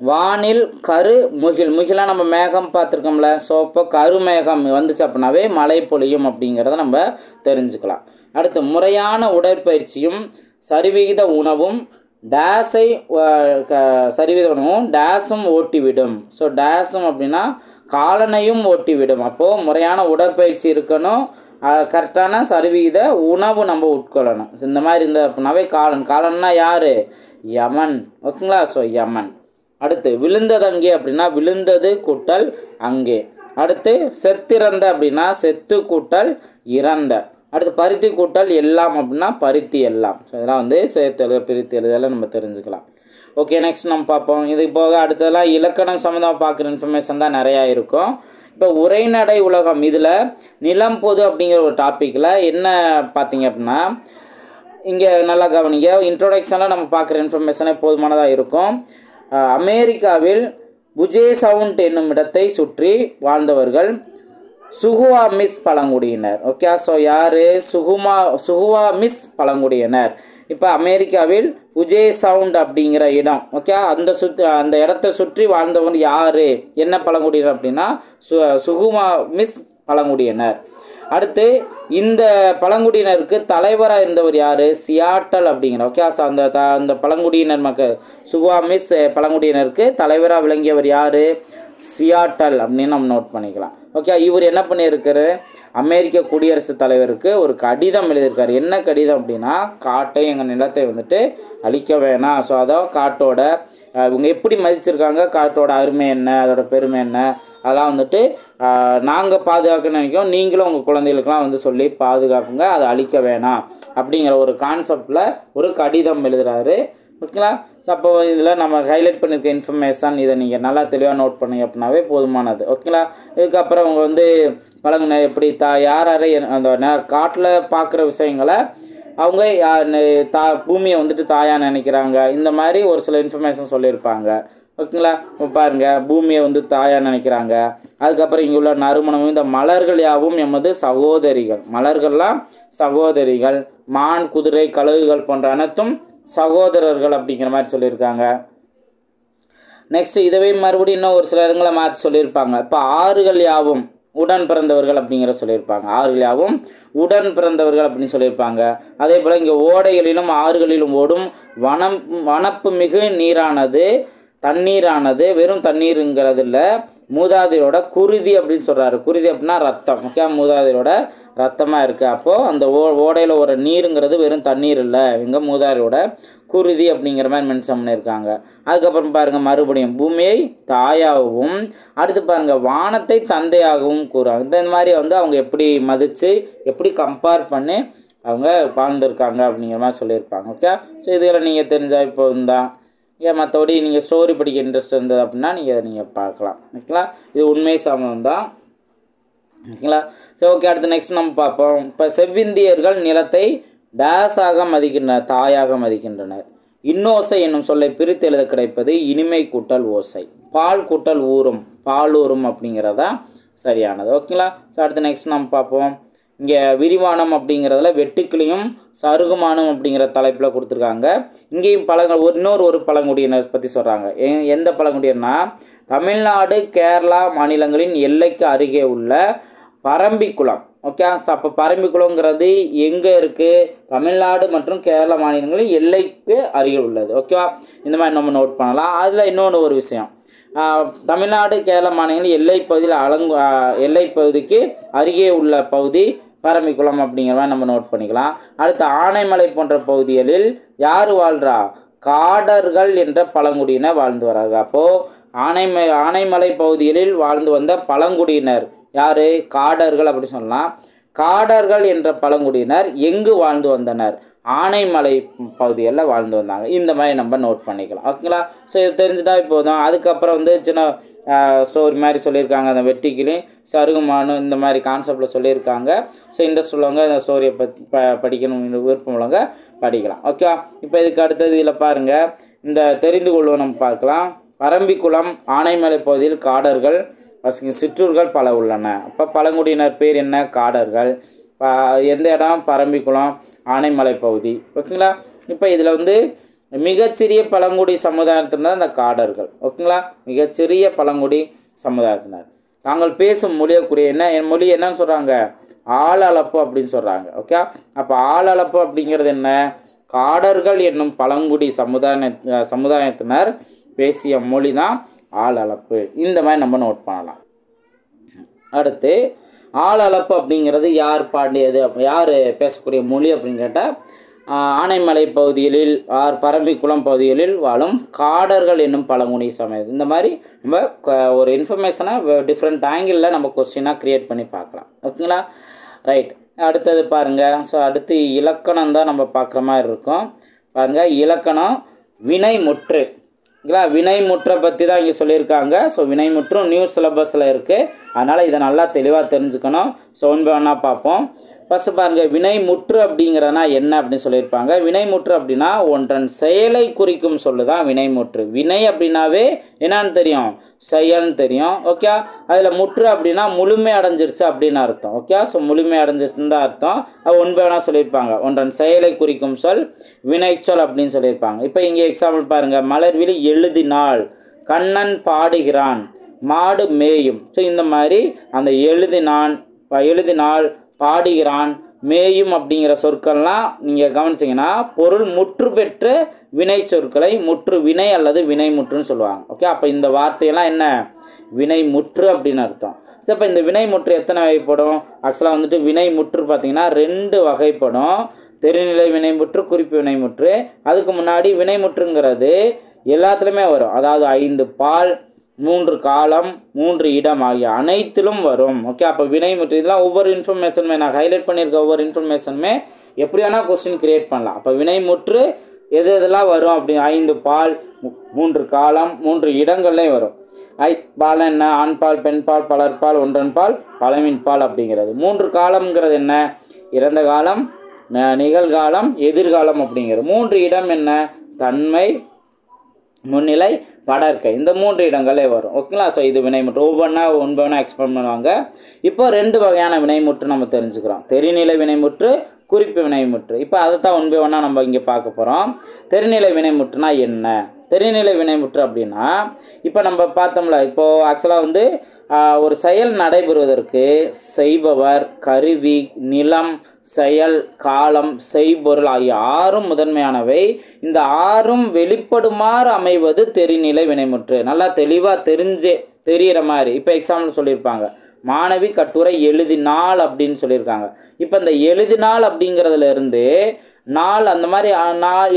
வானில் கரு முகில். முகிலாக நம்ம மேகம் பார்த்துருக்கோம்ல. ஸோ இப்போ கருமேகம் வந்துச்சு அப்படின்னாவே மழை பொழியும் அப்படிங்கிறத நம்ம தெரிஞ்சுக்கலாம். அடுத்து முறையான உடற்பயிற்சியும் சரிவிகித உணவும் டேஸை சரிவிகித உணவும் டேஸும் ஓட்டிவிடும். ஸோ டேஸும் அப்படின்னா காலனையும் ஓட்டிவிடும். அப்போது முறையான உடற்பயிற்சி இருக்கணும், கரெக்டான சரிவிகித உணவு நம்ம உட்கொள்ளணும். இந்த மாதிரி இருந்த அப்படின்னாவே காலன். காலன்னா யார்? யமன். ஓகேங்களா. ஸோ யமன். அடுத்து விழுந்ததங்கே அப்படின்னா விழுந்தது கூட்டல் அங்கே. அடுத்து செத்திறந்த அப்படின்னா செத்து கூட்டல் இறந்த. அடுத்து பருத்தி கூட்டல் எல்லாம் அப்படின்னா பருத்தி எல்லாம். ஸோ இதெல்லாம் வந்து சேர்த்து எழுத, பிரித்து எழுதலாம் நம்ம தெரிஞ்சுக்கலாம். ஓகே, நெக்ஸ்ட் நம்ம பார்ப்போம். இது போக அடுத்ததெல்லாம் இலக்கணம் சம்மந்தமாக பார்க்குற இன்ஃபர்மேஷன் தான் நிறையா இருக்கும். இப்போ உரைநடை உலகம் இதில் நிலம் பொது அப்படிங்கிற ஒரு டாப்பிக்கில் என்ன பார்த்தீங்க அப்படின்னா, இங்கே நல்லா கவனிங்க. இன்ட்ரோடக்ஷனில் நம்ம பார்க்குற இன்ஃபர்மேஷனே போதுமானதாக இருக்கும். அமெரிக்காவில் புஜே சவுண்ட் என்னும் இடத்தை சுற்றி வாழ்ந்தவர்கள் சுகுவாமிஸ் பழங்குடியினர். ஓகே, ஸோ யார்? சுகுவாமிஸ் பழங்குடியினர். இப்போ அமெரிக்காவில் புஜே சவுண்ட் அப்படிங்கிற இடம். ஓகே, அந்த இடத்தை சுற்றி வாழ்ந்தவங்க யார்? என்ன பழங்குடியினர் அப்படின்னா சுகுவாமிஸ் பழங்குடியினர். அடுத்து இந்த பழங்குடியினருக்கு தலைவராக இருந்தவர் யார்? சியாட்டல் அப்படிங்கிற. ஓகே, ஸோ அந்த பழங்குடியினர் மக்கள் சுகுவாமிஸ் பழங்குடியினருக்கு தலைவராக விளங்கியவர் யார்? சியாட்டல் அப்படின்னு நம்ம நோட் பண்ணிக்கலாம். ஓகே, இவர் என்ன பண்ணியிருக்காரு? அமெரிக்க குடியரசுத் தலைவருக்கு ஒரு கடிதம் எழுதியிருக்காரு. என்ன கடிதம் அப்படின்னா, காட்டை, எங்கள் நிலத்தை வந்துட்டு அழிக்க வேணாம். ஸோ அதாவது காட்டோட இவங்க எப்படி மதிச்சிருக்காங்க, காட்டோட அருமை என்ன, அதோட பெருமை என்ன, அதெல்லாம் வந்துட்டு நாங்கள் பாதுகாக்க நினைக்கிறோம், நீங்களும் உங்கள் குழந்தைகளுக்கெல்லாம் வந்து சொல்லி பாதுகாப்புங்க, அதை அழிக்க வேணாம் அப்படிங்கிற ஒரு கான்செப்டில் ஒரு கடிதம் எழுதுகிறாரு. ஓகேங்களா. ஸோ அப்போ இதில் நம்ம ஹைலைட் பண்ணியிருக்க இன்ஃபர்மேஷன் இதை நீங்கள் நல்லா தெளிவாக நோட் பண்ணீங்க அப்படின்னாவே போதுமானது. ஓகேங்களா. இதுக்கப்புறம் அவங்க வந்து பழகுன எப்படி யார் அந்த காட்டில் பார்க்குற விஷயங்களை அவங்க பூமியை வந்துட்டு தாயாக நினைக்கிறாங்க. இந்த மாதிரி ஒரு சில இன்ஃபர்மேஷன் சொல்லியிருப்பாங்க. ஓகேங்களா. பாருங்க, பூமியை வந்து தாயாக நினைக்கிறாங்க. அதுக்கப்புறம் இங்கே உள்ள நறுமணமும் இந்த மலர்கள் யாவும் எமது சகோதரிகள். மலர்கள்லாம் சகோதரிகள். மான், குதிரை, கழுகுகள் போன்ற அனைத்தும் சகோதரர்கள் அப்படிங்கிற மாதிரி சொல்லியிருக்காங்க. நெக்ஸ்ட் இதுவே மறுபடியும் இன்னும் ஒரு சில இடங்களை மாற்றி சொல்லியிருப்பாங்க. இப்போ ஆறுகள் யாவும் உடன் பிறந்தவர்கள் அப்படிங்கிற சொல்லியிருப்பாங்க. ஆறுகள் யாவும் உடன் பிறந்தவர்கள் அப்படின்னு சொல்லியிருப்பாங்க. அதே போல் இங்கே ஓடைகளிலும் ஆறுகளிலும் ஓடும் வனப்பு மிகு நீரானது, தண்ணீரானது வெறும் தண்ணீருங்கிறது இல்லை, மூதாதையோட குருதி அப்படின்னு சொல்கிறாரு. குருதி அப்படின்னா ரத்தம். ஓகே, மூதாதையோட ரத்தமாக இருக்குது. அப்போது அந்த ஓடையில் ஒரு நீருங்கிறது வெறும் தண்ணீர் இல்லை, எங்கள் மூதாதையோட குருதி அப்படிங்கிற மாதிரி மென்ஷன் பண்ணியிருக்காங்க. அதுக்கப்புறம் பாருங்கள், மறுபடியும் பூமியை தாயாகவும், அடுத்து பாருங்கள் வானத்தை தந்தையாகவும் கூறுறாங்க. இந்த மாதிரி வந்து அவங்க எப்படி மதித்து எப்படி கம்பேர் பண்ணி அவங்க வாழ்ந்துருக்காங்க அப்படிங்கிற மாதிரி சொல்லியிருப்பாங்க. ஓகே, ஸோ இதுகளை நீங்கள் தெரிஞ்சால் இப்போ தான் ஏன் மற்றபடி நீங்கள் ஸ்டோரி படிக்க இன்ட்ரெஸ்ட் இருந்தது அப்படின்னா நீங்கள் அதை நீங்கள் பார்க்கலாம். ஓகேங்களா. இது உண்மை சம்பவம் தான். ஓகேங்களா. சரி, ஓகே. அடுத்து நெக்ஸ்ட் நம்ம பார்ப்போம். இப்போ செவ்விந்தியர்கள் நிலத்தை டேஸாக மதிக்கின்றனர், தாயாக மதிக்கின்றனர். இன்னோசை என்னும் சொல்லை பிரித்து எழுத கிடைப்பது இனிமை கூட்டல் ஓசை. பால் கூட்டல் ஊறும், பாலூரும் அப்படிங்கிறதா சரியானது. ஓகேங்களா? ஸோ அடுத்து நெக்ஸ்ட் நம்ம பார்ப்போம். இங்கே விரிவானம் அப்படிங்கிறதுல வெட்டுக்கிளியும் சருகுமானம் அப்படிங்கிற தலைப்பில் கொடுத்துருக்காங்க. இங்கேயும் இன்னொரு பழங்குடியினர் பற்றி சொல்கிறாங்க. எந்த பழங்குடியினர்னா தமிழ்நாடு கேரளா மாநிலங்களின் எல்லைக்கு அருகே உள்ள பரம்பிக்குளம். ஓகே, ஸோ அப்போ பரம்பிக்குளங்கிறது எங்கே இருக்குது? தமிழ்நாடு மற்றும் கேரளா மாநிலங்களின் எல்லைக்கு அருகில் உள்ளது. ஓகேவா? இந்த மாதிரி நம்ம நோட் பண்ணலாம். அதில் இன்னொன்று ஒரு விஷயம், தமிழ்நாடு கேரள மாநிலங்களின் எல்லைப்பகுதிக்கு அருகே உள்ள பகுதி பரம்பிக்குளம் அப்படிங்கிற மாதிரி நம்ம நோட் பண்ணிக்கலாம். அடுத்து ஆனைமலை போன்ற பகுதிகளில் யார் வாழ்றா? காடர்கள் என்ற பழங்குடியினர் வாழ்ந்து வராங்க. அப்போது ஆனைமலை பகுதிகளில் வாழ்ந்து வந்த பழங்குடியினர் யாரு? காடர்கள் அப்படி சொல்லலாம். காடர்கள் என்ற பழங்குடியினர் எங்கு வாழ்ந்து வந்தனர்? ஆனைமலை பகுதிகளில் வாழ்ந்து வந்தாங்க. இந்த மாதிரி நம்ம நோட் பண்ணிக்கலாம். ஓகேங்களா? ஸோ இது தெரிஞ்சுட்டா போதும். அதுக்கப்புறம் வந்து சின்ன ஸ்டோரி மாதிரி சொல்லியிருக்காங்க. அந்த வெட்டுக்கிளி சருகுமானு இந்த மாதிரி கான்செப்டில் சொல்லியிருக்காங்க. ஸோ இன்ட்ரெஸ்ட் உள்ளவங்க இந்த ஸ்டோரியை படிக்கணும் விருப்பம் உள்ளவங்க படிக்கலாம். ஓகேவா? இப்போ இதுக்கு அடுத்தது இதில் பாருங்கள், இந்த தெரிந்து கொள்வோம் நம்ம பார்க்கலாம். பரம்பிக்குளம் ஆனைமலை பகுதியில் காடர்கள் சிற்றூர்கள் பல உள்ளன. அப்போ பழங்குடியினர் பேர் என்ன? காடர்கள். எந்த இடம்? பரம்பிக்குளம் ஆனைமலை பகுதி. ஓகேங்களா? இப்போ இதில் வந்து மிகச்சிறிய பழங்குடி சமுதாயத்தினர் இந்த காடர்கள். ஓகேங்களா? மிகச்சிறிய பழங்குடி சமுதாயத்தினர் தாங்கள் பேசும் மொழியக்கூடிய மொழி என்னன்னு சொல்கிறாங்க? ஆளளப்பு அப்படின்னு சொல்கிறாங்க. ஓகே, அப்போ ஆளளப்பு அப்படிங்கிறது என்ன? காடர்கள் என்னும் பழங்குடி சமுதாயத்தினர் பேசிய மொழி தான் ஆளளப்பு. இந்த மாதிரி நம்ம நோட் பண்ணலாம். அடுத்து ஆளளப்பு அப்படிங்கிறது யார் பாடியது, யார் பேசக்கூடிய மொழி அப்படின்னு கேட்டால் ஆனைமலை பகுதிகளில் பரம்பிக்குளம் பகுதிகளில் வாழும் காடர்கள் என்னும் பழங்குடி சமயம். இந்த மாதிரி நம்ம ஒரு இன்ஃபர்மேஷனை டிஃப்ரெண்ட் ஆங்கிளில் நம்ம கொஸ்டினாக க்ரியேட் பண்ணி பார்க்கலாம். ஓகேங்களா? ரைட். அடுத்தது பாருங்கள். ஸோ அடுத்து இலக்கணம் தான் நம்ம பார்க்குற மாதிரி இருக்கும். பாருங்கள், இலக்கணம் வினைமுற்று. வினைமுற்றை பற்றி தான் இங்கே சொல்லியிருக்காங்க. ஸோ வினைமுற்றும் நியூ சிலபஸில் இருக்குது. அதனால் இதை நல்லா தெளிவாக தெரிஞ்சுக்கணும். ஸோ ஒன் பை ஒன்னாக பார்ப்போம். ஃபர்ஸ்ட் பாருங்க, வினைமுற்று அப்படிங்கிறதுனா என்ன அப்படின்னு சொல்லியிருப்பாங்க. வினைமுற்று அப்படின்னா ஒன்றன் செயலை குறிக்கும் சொல்லுதான் வினைமுற்று. வினை அப்படின்னாவே என்னன்னு தெரியும்? செயல்னு தெரியும். ஓகே, அதில் முற்று அப்படின்னா முழுமை அடைஞ்சிருச்சு அப்படின்னு அர்த்தம். ஓகே, ஸோ முழுமை அடைஞ்சிருச்சுன்னு தான் அர்த்தம். அது ஒன்பதுனா சொல்லியிருப்பாங்க. ஒன்றன் செயலை குறிக்கும் சொல் வினைச்சொல் அப்படின்னு சொல்லியிருப்பாங்க. இப்போ இங்கே எக்ஸாம்பிள் பாருங்க, மலர்விழி எழுதினாள், கண்ணன் பாடுகிறான், மாடு மேயும். ஸோ இந்த மாதிரி அந்த எழுதினாள், பாடுகிறான், மேயும் அப்படிங்கிற சொற்கள்லாம் நீங்கள் கவனிச்சிங்கன்னா பொருள் முற்று பெற்ற வினை சொற்களை முற்று வினை அல்லது வினைமுற்றுன்னு சொல்லுவாங்க. ஓகே, அப்போ இந்த வார்த்தையெல்லாம் என்ன? வினைமுற்று அப்படின்னு அர்த்தம். இப்போ இந்த வினைமுற்று எத்தனை வகைப்படும்? ஆக்சுவலாக வந்துட்டு வினைமுற்று பார்த்தீங்கன்னா 2 வகைப்படும். தெரிநிலை வினைமுற்று, குறிப்பு வினைமுற்று. அதுக்கு முன்னாடி வினைமுற்றுங்கிறது எல்லாத்துலேயுமே வரும். அதாவது 5 பால், 3 காலம், 3 இடம் ஆகிய அனைத்திலும் வரும். ஓகே, அப்போ வினைமுற்று இதெல்லாம் ஒவ்வொரு இன்ஃபர்மேஷனுமே நான் ஹைலைட் பண்ணியிருக்க ஒவ்வொரு இன்ஃபர்மேஷனுமே எப்படி வேணால் கொஸ்டின் கிரியேட் பண்ணலாம். அப்போ வினைமுற்று எதெல்லாம் வரும் அப்படி? 5 பால், 3 காலம், 3 இடங்கள்லையும் வரும். பால் என்ன? ஆண்பால், பெண்பால், பலர்பால், ஒன்றன்பால், பழமின் பால் அப்படிங்கிறது. 3 காலம்ங்கிறது என்ன? இறந்த காலம், நிகழ்காலம், எதிர்காலம் அப்படிங்கிறது. 3 இடம் என்ன? தன்மை, முன்னிலை, படர்க்கை. இந்த 3 இடங்களே வரும். ஓகேங்களா? ஸோ இது வினைமுற்று. ஒவ்வொன்றா எக்ஸ்பிளைன் பண்ணுவாங்க. இப்போ 2 வகையான வினைமுற்று நம்ம தெரிஞ்சுக்கிறோம். தெரிநிலை வினைமுற்று, குறிப்பு வினைமுற்று. இப்போ அதை தான் ஒன்றா நம்ம இங்கே பார்க்க போகிறோம். தெரிநிலை வினைமுற்றுனா என்ன? தெரிநிலை வினைமுற்று அப்படின்னா இப்போ நம்ம பார்த்தோம்ல, இப்போது ஆக்சுவலாக வந்து ஒரு செயல் நடைபெறுவதற்கு செய்பவர், கருவி, நிலம், செயல், காலம், செய்பொருள் ஆகிய 6ம் முதன்மையானவை. இந்த 6ம் வெளிப்படுமாறு அமைவது தெரிநிலை வினைமுற்று. நல்லா தெளிவாக தெரிகிற மாதிரி. இப்போ எக்ஸாம்பிள் சொல்லியிருப்பாங்க, மாணவி கட்டுரை எழுதினாள் அப்படின்னு சொல்லியிருக்காங்க. இப்போ இந்த எழுதினாள் அப்படிங்கிறதுல இருந்து நாள் அந்த மாதிரி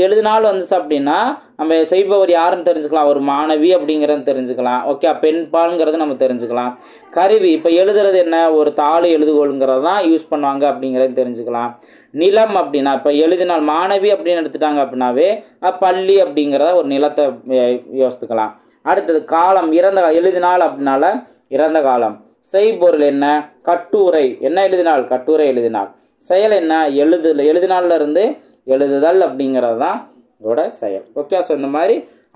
எழுதினாள் வந்துச்சு அப்படின்னா நம்ம செய்பவர் யாருன்னு தெரிஞ்சுக்கலாம். ஒரு மாணவி அப்படிங்கிறத தெரிஞ்சுக்கலாம். ஓகே, பெண்பால்ங்கிறது நம்ம தெரிஞ்சுக்கலாம். கருவி இப்போ எழுதுறது என்ன? ஒரு தாள் எழுதுகோளுங்கிறது தான் யூஸ் பண்ணுவாங்க அப்படிங்கிறத தெரிஞ்சுக்கலாம். நிலம் அப்படின்னா இப்போ எழுதினால் மாணவி அப்படின்னு எடுத்துட்டாங்க அப்படின்னாவே பள்ளி அப்படிங்கிறத ஒரு நிலத்தை யோசித்துக்கலாம். அடுத்தது காலம், எழுதினால் அப்படின்னால இறந்த காலம். செய்பொருள் என்ன? கட்டுரை. என்ன எழுதினால்? கட்டுரை எழுதினாள். செயல் என்ன? எழுதினால இருந்து எழுதுதல் அப்படிங்கிறது தான் இதோட செயல். ஓகே, ஸோ இந்த மாதிரி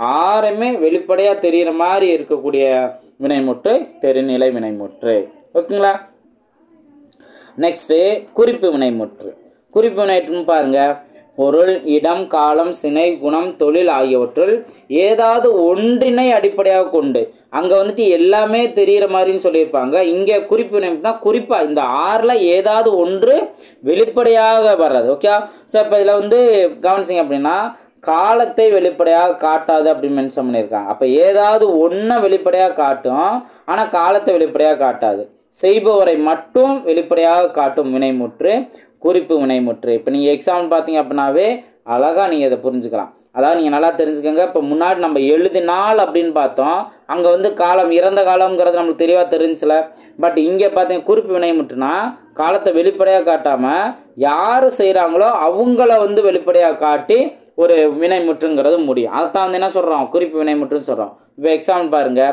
6மே வெளிப்படையாக தெரிகிற மாதிரி இருக்கக்கூடிய வினைமுற்று தெரிநிலை வினைமுற்று. ஓகேங்களா. நெக்ஸ்ட் குறிப்பு வினைமுற்று. குறிப்பு வினைமுற்று பாருங்க, பொருள், இடம், காலம், சினை, குணம், தொழில் ஆகியவற்றுள் ஏதாவது ஒன்றினை அடிப்படையாக கொண்டு, அங்க வந்துட்டு எல்லாமே தெரிகிற மாதிரின்னு சொல்லியிருப்பாங்க. இங்க குறிப்பு வினைமுற்றுனா குறிப்பா இந்த 6ல் ஏதாவது ஒன்று வெளிப்படையாக வர்றது. ஓகே. ஸோ இப்போ இதில் வந்து கவனிச்சிங்க அப்படின்னா காலத்தை வெளிப்படையாக காட்டாது அப்படின்னு மென்ஷன் பண்ணியிருக்காங்க. அப்போ ஏதாவது ஒன்றை வெளிப்படையாக காட்டும், ஆனால் காலத்தை வெளிப்படையாக காட்டாது. செய்பவரை மட்டும் வெளிப்படையாக காட்டும் வினைமுற்று குறிப்பு வினைமுற்று. இப்போ நீங்கள் எக்ஸாம்பிள் பார்த்தீங்க அப்படின்னாவே அழகாக நீங்கள் இதை புரிஞ்சுக்கலாம். அதாவது நீங்கள் நல்லா தெரிஞ்சுக்கோங்க. இப்போ முன்னாடி நம்ம எழுதினால் அப்படின்னு பார்த்தோம், அங்கே வந்து காலம் இறந்த காலம்ங்கிறது நம்மளுக்கு தெளிவாக தெரிஞ்சில. பட் இங்கே பார்த்தீங்க குறிப்பு வினைமுற்றுனா காலத்தை வெளிப்படையாக காட்டாமல் யார் செய்கிறாங்களோ அவங்கள வந்து வெளிப்படையாக காட்டி ஒரு வினைமுற்றுங்கிறது முடியும். அதைத்தான் வந்து என்ன சொல்கிறோம், குறிப்பு வினைமுற்றுன்னு சொல்கிறோம். இப்போ எக்ஸாம்பிள் பாருங்க,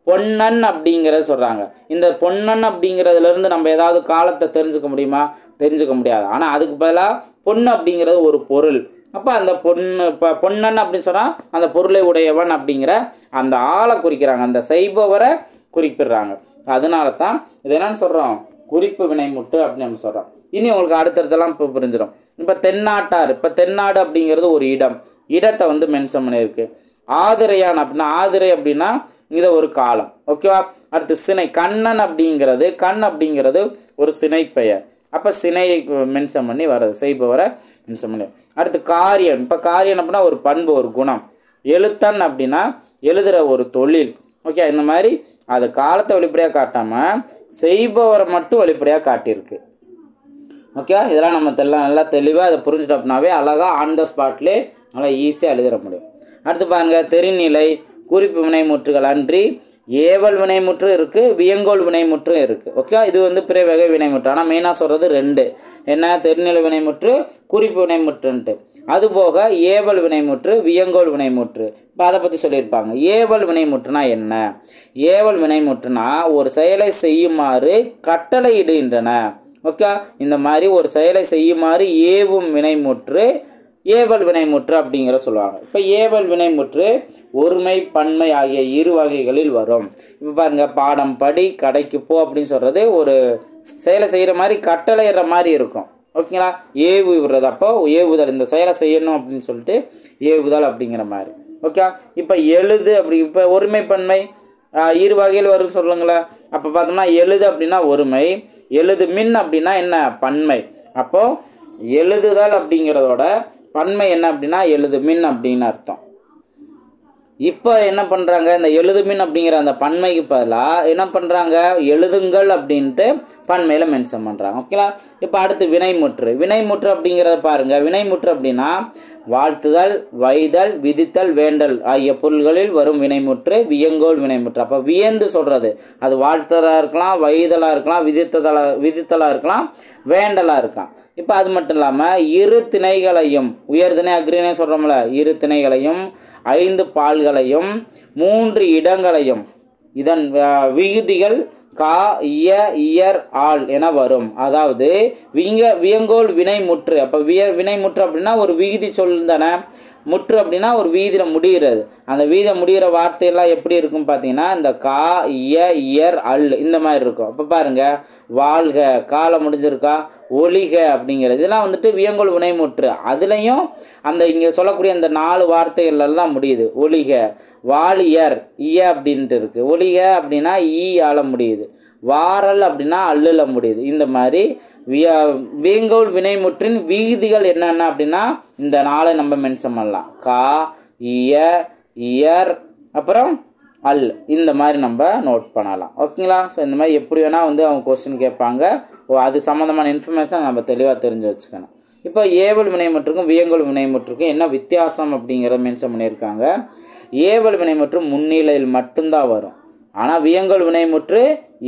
பொன்னன் அப்படிங்கிறத சொல்கிறாங்க. இந்த பொன்னன் அப்படிங்கிறதுலேருந்து நம்ம ஏதாவது காலத்தை தெரிஞ்சுக்க முடியுமா? தெரிஞ்சுக்க முடியாது. ஆனால் அதுக்கு பதிலாக பொண்ணு அப்படிங்கிறது ஒரு பொருள். அப்போ அந்த பொண்ணு இப்போ பொன்னன் அப்படின்னு சொன்னால் அந்த பொருளை உடையவன் அப்படிங்கிற அந்த ஆளை குறிக்கிறாங்க, அந்த செய்பவரை குறிப்பிடுறாங்க. அதனால தான் இது என்னன்னு சொல்கிறோம், குறிப்பு வினைமுற்று அப்படின்னு நம்ம சொல்கிறோம். இனி உங்களுக்கு அடுத்தடுத்தெல்லாம் இப்போ புரிஞ்சிடும். இப்போ தென்னாட்டார், இப்போ தென்னாடு அப்படிங்கிறது ஒரு இடம், இடத்தை வந்து மென்ஷன் பண்ணியிருக்கு. ஆதிரையான் அப்படின்னா ஆதிரை அப்படின்னா இதை ஒரு காலம். ஓகேவா. அடுத்து சினை, கண்ணன் அப்படிங்கிறது கண் அப்படிங்கிறது ஒரு சினை பெயர். அப்போ சினையை மென்ஷன் பண்ணி வர்றது, செய்பவரை மென்ஷன் பண்ணி. அடுத்து காரியன், இப்போ காரியன் அப்படின்னா ஒரு பண்பு, ஒரு குணம். எழுத்தன் அப்படின்னா எழுதுகிற ஒரு தொழில். ஓகே. இந்த மாதிரி அது காலத்தை வெளிப்படையாக காட்டாமல் செய்பவரை மட்டும் வெளிப்படையாக காட்டியிருக்கு. ஓகே. இதெல்லாம் நம்ம நல்லா தெளிவாக அதை புரிஞ்சுட்டோம் அப்படின்னாவே அழகாக ஆன் த ஸ்பாட்லேயே நல்லா ஈஸியாக எழுதிட முடியும். அடுத்து பாருங்க, தெரிநிலை குறிப்பு வினைமுற்றுகள் அன்றி ஏவல் வினைமுற்று இருக்குது, வியங்கோல் வினைமுற்று இருக்குது. ஓகே. இது வந்து பிற வகை வினைமுற்று. ஆனால் மெயினாக சொல்கிறது 2 என்ன, தெரிநிலை வினைமுற்று, குறிப்பு வினைமுற்றுன்ட்டு. அதுபோக ஏவல் வினைமுற்று, வியங்கோல் வினைமுற்று. இப்போ அதை பற்றி சொல்லியிருப்பாங்க. ஏவல் வினைமுற்றுனா என்ன? ஏவல் வினைமுற்றுனா ஒரு செயலை செய்யுமாறு கட்டளை இடுகின்றன. ஓகே. இந்த மாதிரி ஒரு செயலை செய்யுமாறு ஏவும் வினைமுற்று ஏவல் வினைமுற்று அப்படிங்கிற சொல்லுவாங்க. இப்போ ஏவல் வினைமுற்று ஒருமை பன்மை ஆகிய 2 வகைகளில் வரும். இப்போ பாருங்க, பாடம் படி, கடைக்கு போ அப்படின்னு சொல்றது ஒரு செயலை செய்கிற மாதிரி கட்டளையிடுற மாதிரி இருக்கும். ஓகேங்களா. ஏவு விடுறது, அப்போ ஏவுதல், இந்த செயலை செய்யணும் அப்படின்னு சொல்லிட்டு ஏவுதல் அப்படிங்கிற மாதிரி. ஓகே. இப்போ எழுது அப்படி, இப்போ ஒருமை பன்மை 2 வகையில் வரும் சொல்லுங்களேன். அப்போ பார்த்தோம்னா எழுது அப்படின்னா ஒருமை, எழுது மின் அப்படின்னா என்ன, பன்மை. அப்போ எழுதுதல் அப்படிங்கிறதோட பன்மை என்ன அப்படின்னா எழுது மின் அப்படின்னு அர்த்தம். இப்போ என்ன பண்ணுறாங்க, இந்த எழுதுமின் அப்படிங்கிற அந்த பன்மைக்கு பதிலாக என்ன பண்ணுறாங்க, எழுதுங்கள் அப்படின்ட்டு பன்மையில் மென்ஷன் பண்ணுறாங்க. ஓகேங்களா. இப்போ அடுத்து வினைமுற்று. வினைமுற்று அப்படிங்கிறத பாருங்க. வினைமுற்று அப்படின்னா வாழ்த்துதல், வைதல், விதித்தல், வேண்டல் ஆகிய பொருள்களில் வரும் வினைமுற்று வியங்கோல் வினைமுற்று. அப்போ வியந்து சொல்றது அது வாழ்த்தலாக இருக்கலாம், வைதலாக இருக்கலாம், விதித்தலாக இருக்கலாம், வேண்டலாக இருக்கலாம். இப்போ அது மட்டும் இல்லாமல் 2 திணைகளையும், உயர்திணை அக்ரிணை சொல்கிறோம்ல, 2 திணைகளையும் 5 பால்களையும் 3 இடங்களையும் இதன் விகுதிகள் கா, இய, இயர், ஆள் என வரும். அதாவது வியங்கோல் வினைமுற்று. அப்போ வினைமுற்று அப்படின்னா ஒரு விகுதி சொல் தானே, முற்று அப்படின்னா ஒரு வீதியில முடிகிறது. அந்த வீதியில் முடிகிற வார்த்தையெல்லாம் எப்படி இருக்கும் பார்த்தீங்கன்னா இந்த கா, இய, இயர், அல் இந்த மாதிரி இருக்கும். அப்போ பாருங்க, வாழ்க காலம் முடிஞ்சிருக்கா, ஒளிக அப்படிங்கிறது இதெல்லாம் வந்துட்டு வியங்கோல் வினைமுற்று. அதுலேயும் அந்த இங்கே சொல்லக்கூடிய அந்த 4 வார்த்தைகள்லாம் முடியுது. ஒளிக, வாலியர், இய அப்படின்ட்டு இருக்கு. ஒளிக அப்படின்னா ஈ ஆள முடியுது, வாரல் அப்படின்னா அல்லுல முடியுது. இந்த மாதிரி வியங்கோல் வினைமுற்றின் விகுதிகள் என்னென்ன அப்படின்னா இந்த 4 நம்ம மென்ஷன் பண்ணலாம். கா, இய, இயர், அப்புறம் அல் இந்த மாதிரி நம்ம நோட் பண்ணலாம். ஓகேங்களா. ஸோ இந்த மாதிரி எப்படி வேணால் வந்து அவங்க கொஸ்டின் கேட்பாங்க. அது சம்மந்தமான இன்ஃபர்மேஷன் நம்ம தெளிவாக தெரிஞ்சு வச்சுக்கணும். இப்போ ஏவல் வினைமுற்றுக்கும் வியங்கோல் வினைமுற்றுக்கும் என்ன வித்தியாசம் அப்படிங்கிறத மென்ஷன் பண்ணியிருக்காங்க. ஏவல் வினைமுற்று முன்னிலையில் மட்டும்தான் வரும். ஆனால் வியங்கோல் வினைமுற்று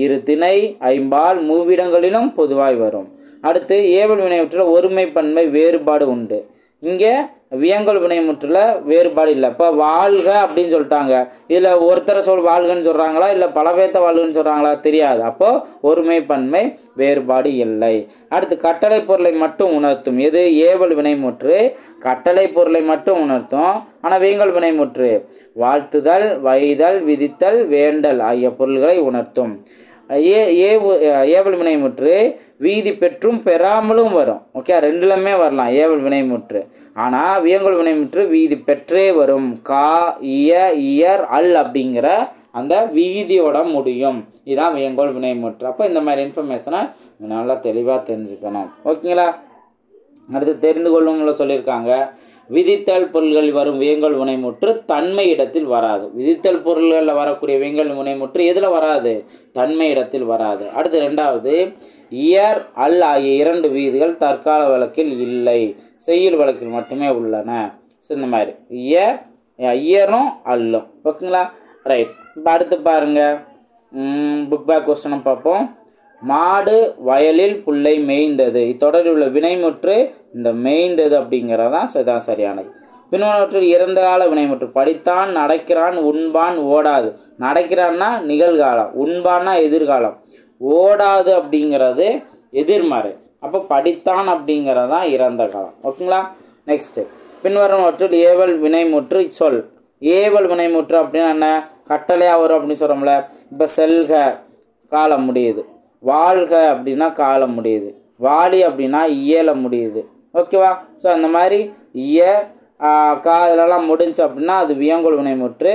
2 திணை 5 மூவிடங்களிலும் பொதுவாய் வரும். அடுத்து ஏவல் வினைமுற்றில் ஒருமை பன்மை வேறுபாடு உண்டு. இங்கே வியங்கோல் வினைமுற்றில் வேறுபாடு இல்லை. இப்போ வாழ்க அப்படின்னு சொல்லிட்டாங்க, இதில் ஒருத்தரை வாழ்கன்னு சொல்கிறாங்களா இல்லை பல பேர்த்த வாழ்கன்னு சொல்கிறாங்களா தெரியாது. அப்போது ஒருமை பன்மை வேறுபாடு இல்லை. அடுத்து கட்டளை பொருளை மட்டும் உணர்த்தும். எது ஏவல் வினைமுற்று கட்டளை பொருளை மட்டும் உணர்த்தும். ஆனால் வியங்கோல் வினைமுற்று வாழ்த்துதல், வைதல், விதித்தல், வேண்டல் ஆகிய பொருள்களை உணர்த்தும். ஏவல் வினைமுற்று வீதி பெற்றும் பெறாமலும் வரும். ஓகே, ரெண்டுலமே வரலாம் ஏவல் வினைமுற்று. ஆனால் வியங்கோல் வினைமுற்று வீதி பெற்றே வரும். கா, இய, இயர், அல் அப்படிங்கிற அந்த வீதியோட முடியும். இதுதான் வியங்கோல் வினைமுற்று. அப்போ இந்த மாதிரி இன்ஃபர்மேஷனை நல்லா தெளிவாக தெரிஞ்சுக்கணும். ஓகேங்களா? அடுத்து தெரிந்து கொள்ளுங்கள சொல்லியிருக்காங்க. விதித்தல் பொருள்களில் வரும் வியங்கோல் வினைமுற்று தன்மை இடத்தில் வராது. விதித்தல் பொருள்களில் வரக்கூடிய வியங்கோல் வினைமுற்று எதில் வராது? தன்மை இடத்தில் வராது. அடுத்து ரெண்டாவது, இயர், அல் ஆகிய இரண்டு வீதிகள் தற்கால வழக்கில் இல்லை, செய்யுள் வழக்கில் மட்டுமே உள்ளன. ஸோ இந்த மாதிரி இயரும் அல்லும். ஓகேங்களா? ரைட். இப்போ அடுத்து பாருங்க, புக் பேக் கொஸ்டினும் பார்ப்போம். மாடு வயலில் புல்லை மேய்ந்தது. இத்தொடரில் உள்ள வினைமுற்று இந்த மேய்ந்தது அப்படிங்கிறதான் இதுதான் சரியானது. பின்வருவற்றில் இறந்த கால வினைமுற்று. படித்தான், நடக்கிறான், உண்பான், ஓடாது. நடக்கிறான்னா நிகழ்காலம், உண்பான்னா எதிர்காலம், ஓடாது அப்படிங்கிறது எதிர்மறை. அப்போ படித்தான் அப்படிங்கிறதான் இறந்த காலம். ஓகேங்களா? நெக்ஸ்ட், பின்வருவற்றில் ஏவல் வினைமுற்று சொல். ஏவல் வினைமுற்று அப்படின்னா என்ன? கட்டளையாக வரும் அப்படின்னு சொல்கிறோம்ல. இப்போ செல்க காலம் முடியுது, வாழ்க அப்படின்னா காலம் முடியுது, வாலி அப்படின்னா இயல முடியுது. ஓகேவா? ஸோ அந்த மாதிரி இதெல்லாம் முடிஞ்சு அப்படின்னா அது வியங்கோல் வினைமுற்று.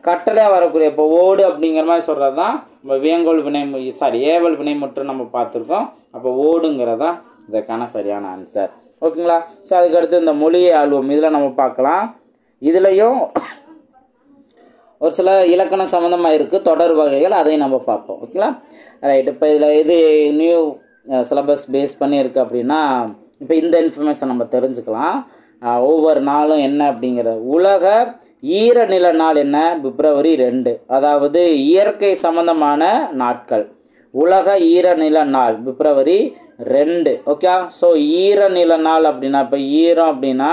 கட்டளையாக வரக்கூடிய இப்போ ஓடு அப்படிங்கிற மாதிரி சொல்கிறது தான் நம்ம வியங்கோல் ஏவல் வினைமுற்று நம்ம பார்த்துருக்கோம். அப்போ ஓடுங்கிறதான் இதற்கான சரியான ஆன்சர். ஓகேங்களா? ஸோ அதுக்கடுத்து இந்த மொழியை ஆள்வோம், இதில் நம்ம பார்க்கலாம். இதுலேயும் ஒரு சில இலக்கணம் சம்மந்தமாக இருக்குது, தொடர் வகைகள், அதையும் நம்ம பார்ப்போம். ஓகேங்களா? ரைட். இப்போ இதில் இது நியூ சிலபஸ் பேஸ் பண்ணியிருக்கு அப்படின்னா இப்போ இந்த இன்ஃபர்மேஷன் நம்ம தெரிஞ்சுக்கலாம். ஒவ்வொரு நாளும் என்ன அப்படிங்கிறது. உலக ஈரநில நாள் என்ன? பிப்ரவரி 2. அதாவது இயற்கை சம்பந்தமான நாட்கள். உலக ஈரநில நாள் பிப்ரவரி 2. ஓகே. ஸோ ஈரநில நாள் அப்படின்னா இப்போ ஈரம் அப்படின்னா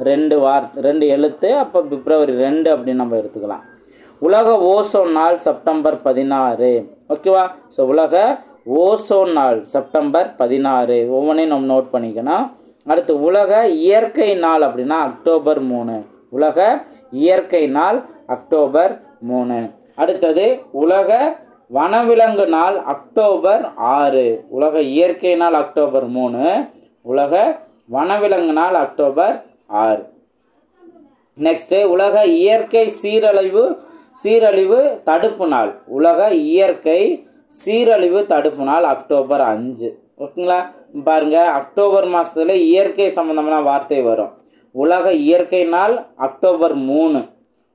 2 எழுத்து, அப்போ பிப்ரவரி 2 அப்படின்னு நம்ம எடுத்துக்கலாம். உலக ஓசோன் நாள் செப்டம்பர் 16. ஓகேவா? ஸோ உலக ஓசோன் நாள் செப்டம்பர் 16. ஒவ்வொன்றையும் நம்ம நோட் பண்ணிக்கணும். அடுத்து உலக இயற்கை நாள் அப்படின்னா அக்டோபர் 3. உலக இயற்கை நாள் அக்டோபர் 3. அடுத்தது உலக வனவிலங்கு நாள் அக்டோபர் 6. உலக இயற்கை நாள் அக்டோபர் 3. உலக வனவிலங்கு நாள் அக்டோபர் 6. நெக்ஸ்ட், உலக இயற்கை சீரழிவு தடுப்பு நாள். உலக இயற்கை சீரழிவு தடுப்பு நாள் அக்டோபர் 5. ஓகேங்களா? பாருங்க, அக்டோபர் மாதத்துல இயற்கை சம்பந்தமான வார்த்தை வரும். உலக இயற்கை நாள் அக்டோபர் 3.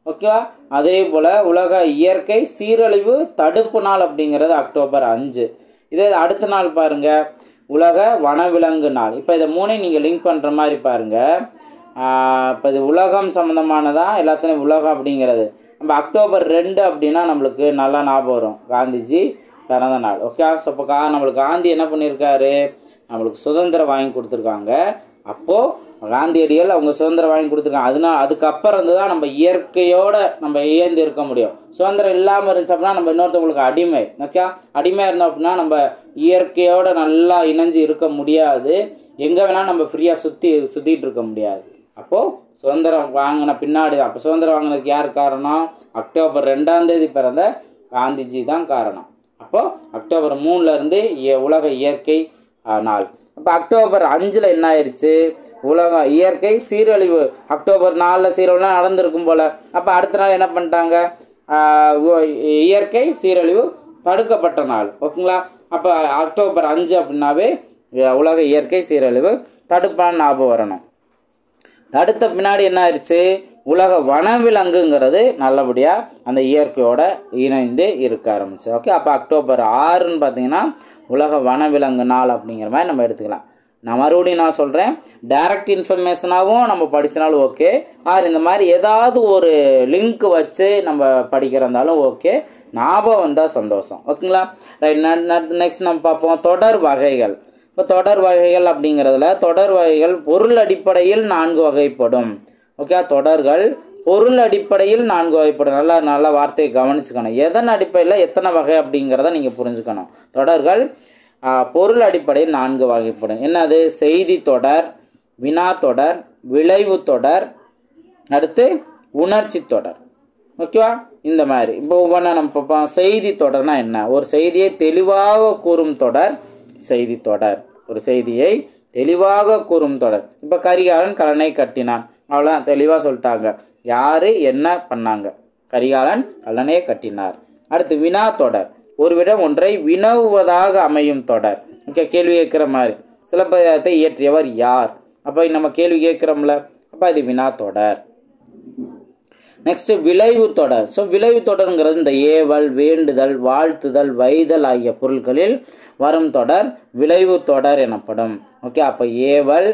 ஓகேவா? அதே போல உலக இயற்கை சீரழிவு தடுப்பு நாள் அப்படிங்கிறது அக்டோபர் 5. இதே அடுத்த நாள் பாருங்க, உலக வனவிலங்கு நாள். இப்போ இதை 3 நீங்கள் லிங்க் பண்ணுற மாதிரி பாருங்க. இப்போ இது உலகம் சம்மந்தமானதான் எல்லாத்துலேயும் உலகம் அப்படிங்கிறது. நம்ம அக்டோபர் 2 அப்படின்னா நம்மளுக்கு நல்லா ஞாபகம் வரும், காந்திஜி பிறந்த நாள். ஓகே. ஸோ இப்போ நம்மளுக்கு காந்தி என்ன பண்ணியிருக்காரு? நம்மளுக்கு சுதந்திரம் வாங்கி கொடுத்துருக்காங்க. அப்போது காந்தியடிகள் அவங்க சுதந்திரம் வாங்கி கொடுத்துருக்காங்க. அதுக்கப்புறம் தான் நம்ம இயற்கையோட நம்ம இயந்து இருக்க முடியும். சுதந்திரம் இல்லாமல் இருந்துச்சு அப்படின்னா நம்ம இன்னொருத்தவங்களுக்கு அடிமை. ஓகே. அடிமையாக இருந்தோம் அப்படின்னா நம்ம இயற்கையோட நல்லா இணைஞ்சு இருக்க முடியாது. எங்கே வேணால் நம்ம ஃப்ரீயாக சுற்றிட்டு இருக்க முடியாது. அப்போது சுதந்திரம் வாங்கின பின்னாடி தான். அப்போ சுதந்திரம் வாங்கினதுக்கு யார் காரணம்? அக்டோபர் 2 பிறந்த காந்திஜி தான் காரணம். அப்போது அக்டோபர் 3 உலக இயற்கை நாள். இப்போ அக்டோபர் 5 என்ன ஆயிடுச்சு? உலக இயற்கை சீரழிவு. அக்டோபர் 4 சீரழிவுலாம் நடந்திருக்கும் போல். அப்போ அடுத்த நாள் என்ன பண்ணிட்டாங்க? இயற்கை சீரழிவு தடுக்கப்பட்ட நாள். ஓகேங்களா? அப்போ அக்டோபர் 5 அப்படின்னாவே உலக இயற்கை சீரழிவு தடுப்பான ஞாபகம் வரணும். அடுத்த பின்னாடி என்ன ஆயிடுச்சு? உலக வனவிலங்குங்கிறது நல்லபடியாக அந்த இயற்கையோட இணைந்து இருக்க ஆரம்பிச்சு. ஓகே. அப்போ அக்டோபர் 6 பார்த்தீங்கன்னா உலக வனவிலங்கு நாள் அப்படிங்கிற மாதிரி நம்ம எடுத்துக்கலாம். நான் மறுபடியும் சொல்கிறேன், டைரக்ட் இன்ஃபர்மேஷனாகவும் நம்ம படித்தனாலும் ஓகே, இந்த மாதிரி ஏதாவது ஒரு லிங்க் வச்சு நம்ம படிக்கிறதாலும் ஓகே, ஞாபகம் வந்தால் சந்தோஷம். ஓகேங்களா? ரைட். நெக்ஸ்ட் நம்ம பார்ப்போம் தொடர் வகைகள். இப்போ தொடர் வகைகள் அப்படிங்கிறதுல தொடர் வகைகள் பொருள் அடிப்படையில் 4 வகைப்படும். ஓகே. தொடர்கள் பொருள் அடிப்படையில் 4 வகைப்படும். நல்ல வார்த்தையை கவனிச்சுக்கணும். எதன் அடிப்படையில் எத்தனை வகை அப்படிங்கிறத நீங்கள் புரிஞ்சுக்கணும். தொடர்கள் பொருள் அடிப்படையில் 4 வகைப்படும். என்னது? செய்தி தொடர், வினா தொடர், விளைவு தொடர், அடுத்து உணர்ச்சி தொடர். ஓகேவா? இந்த மாதிரி இப்போ ஒவ்வொன்றா நம்ம பார்ப்போம். செய்தி தொடர்னா என்ன? ஒரு செய்தியை தெளிவாக கூறும் தொடர் செய்தி தொடர். ஒரு செய்தியை தெளிவாக கூறும் தொடர். இப்போ கரிகாலன் கலனை கட்டினான், அவ்வளோதான், தெளிவாக சொல்லிட்டாங்க. யாரு என்ன பண்ணாங்க? கரிகாலன் கல்லணை கட்டினார். அடுத்து வினா தொடர். ஒருவிடம் ஒன்றை வினவுவதாக அமையும் தொடர். ஓகே, கேள்வி கேட்குற மாதிரி. சிலப்பதிகாரத்தை இயற்றியவர் யார்? அப்போ நம்ம கேள்வி கேட்குறோம்ல, அப்போ இது வினா தொடர். நெக்ஸ்ட் விளைவு தொடர். ஸோ விளைவு தொடர்ங்கிறது இந்த ஏவல், வேண்டுதல், வாழ்த்துதல், வைதல் ஆகிய பொருட்களில் வரும் தொடர் விளைவு தொடர் எனப்படும். ஓகே, அப்போ ஏவல்,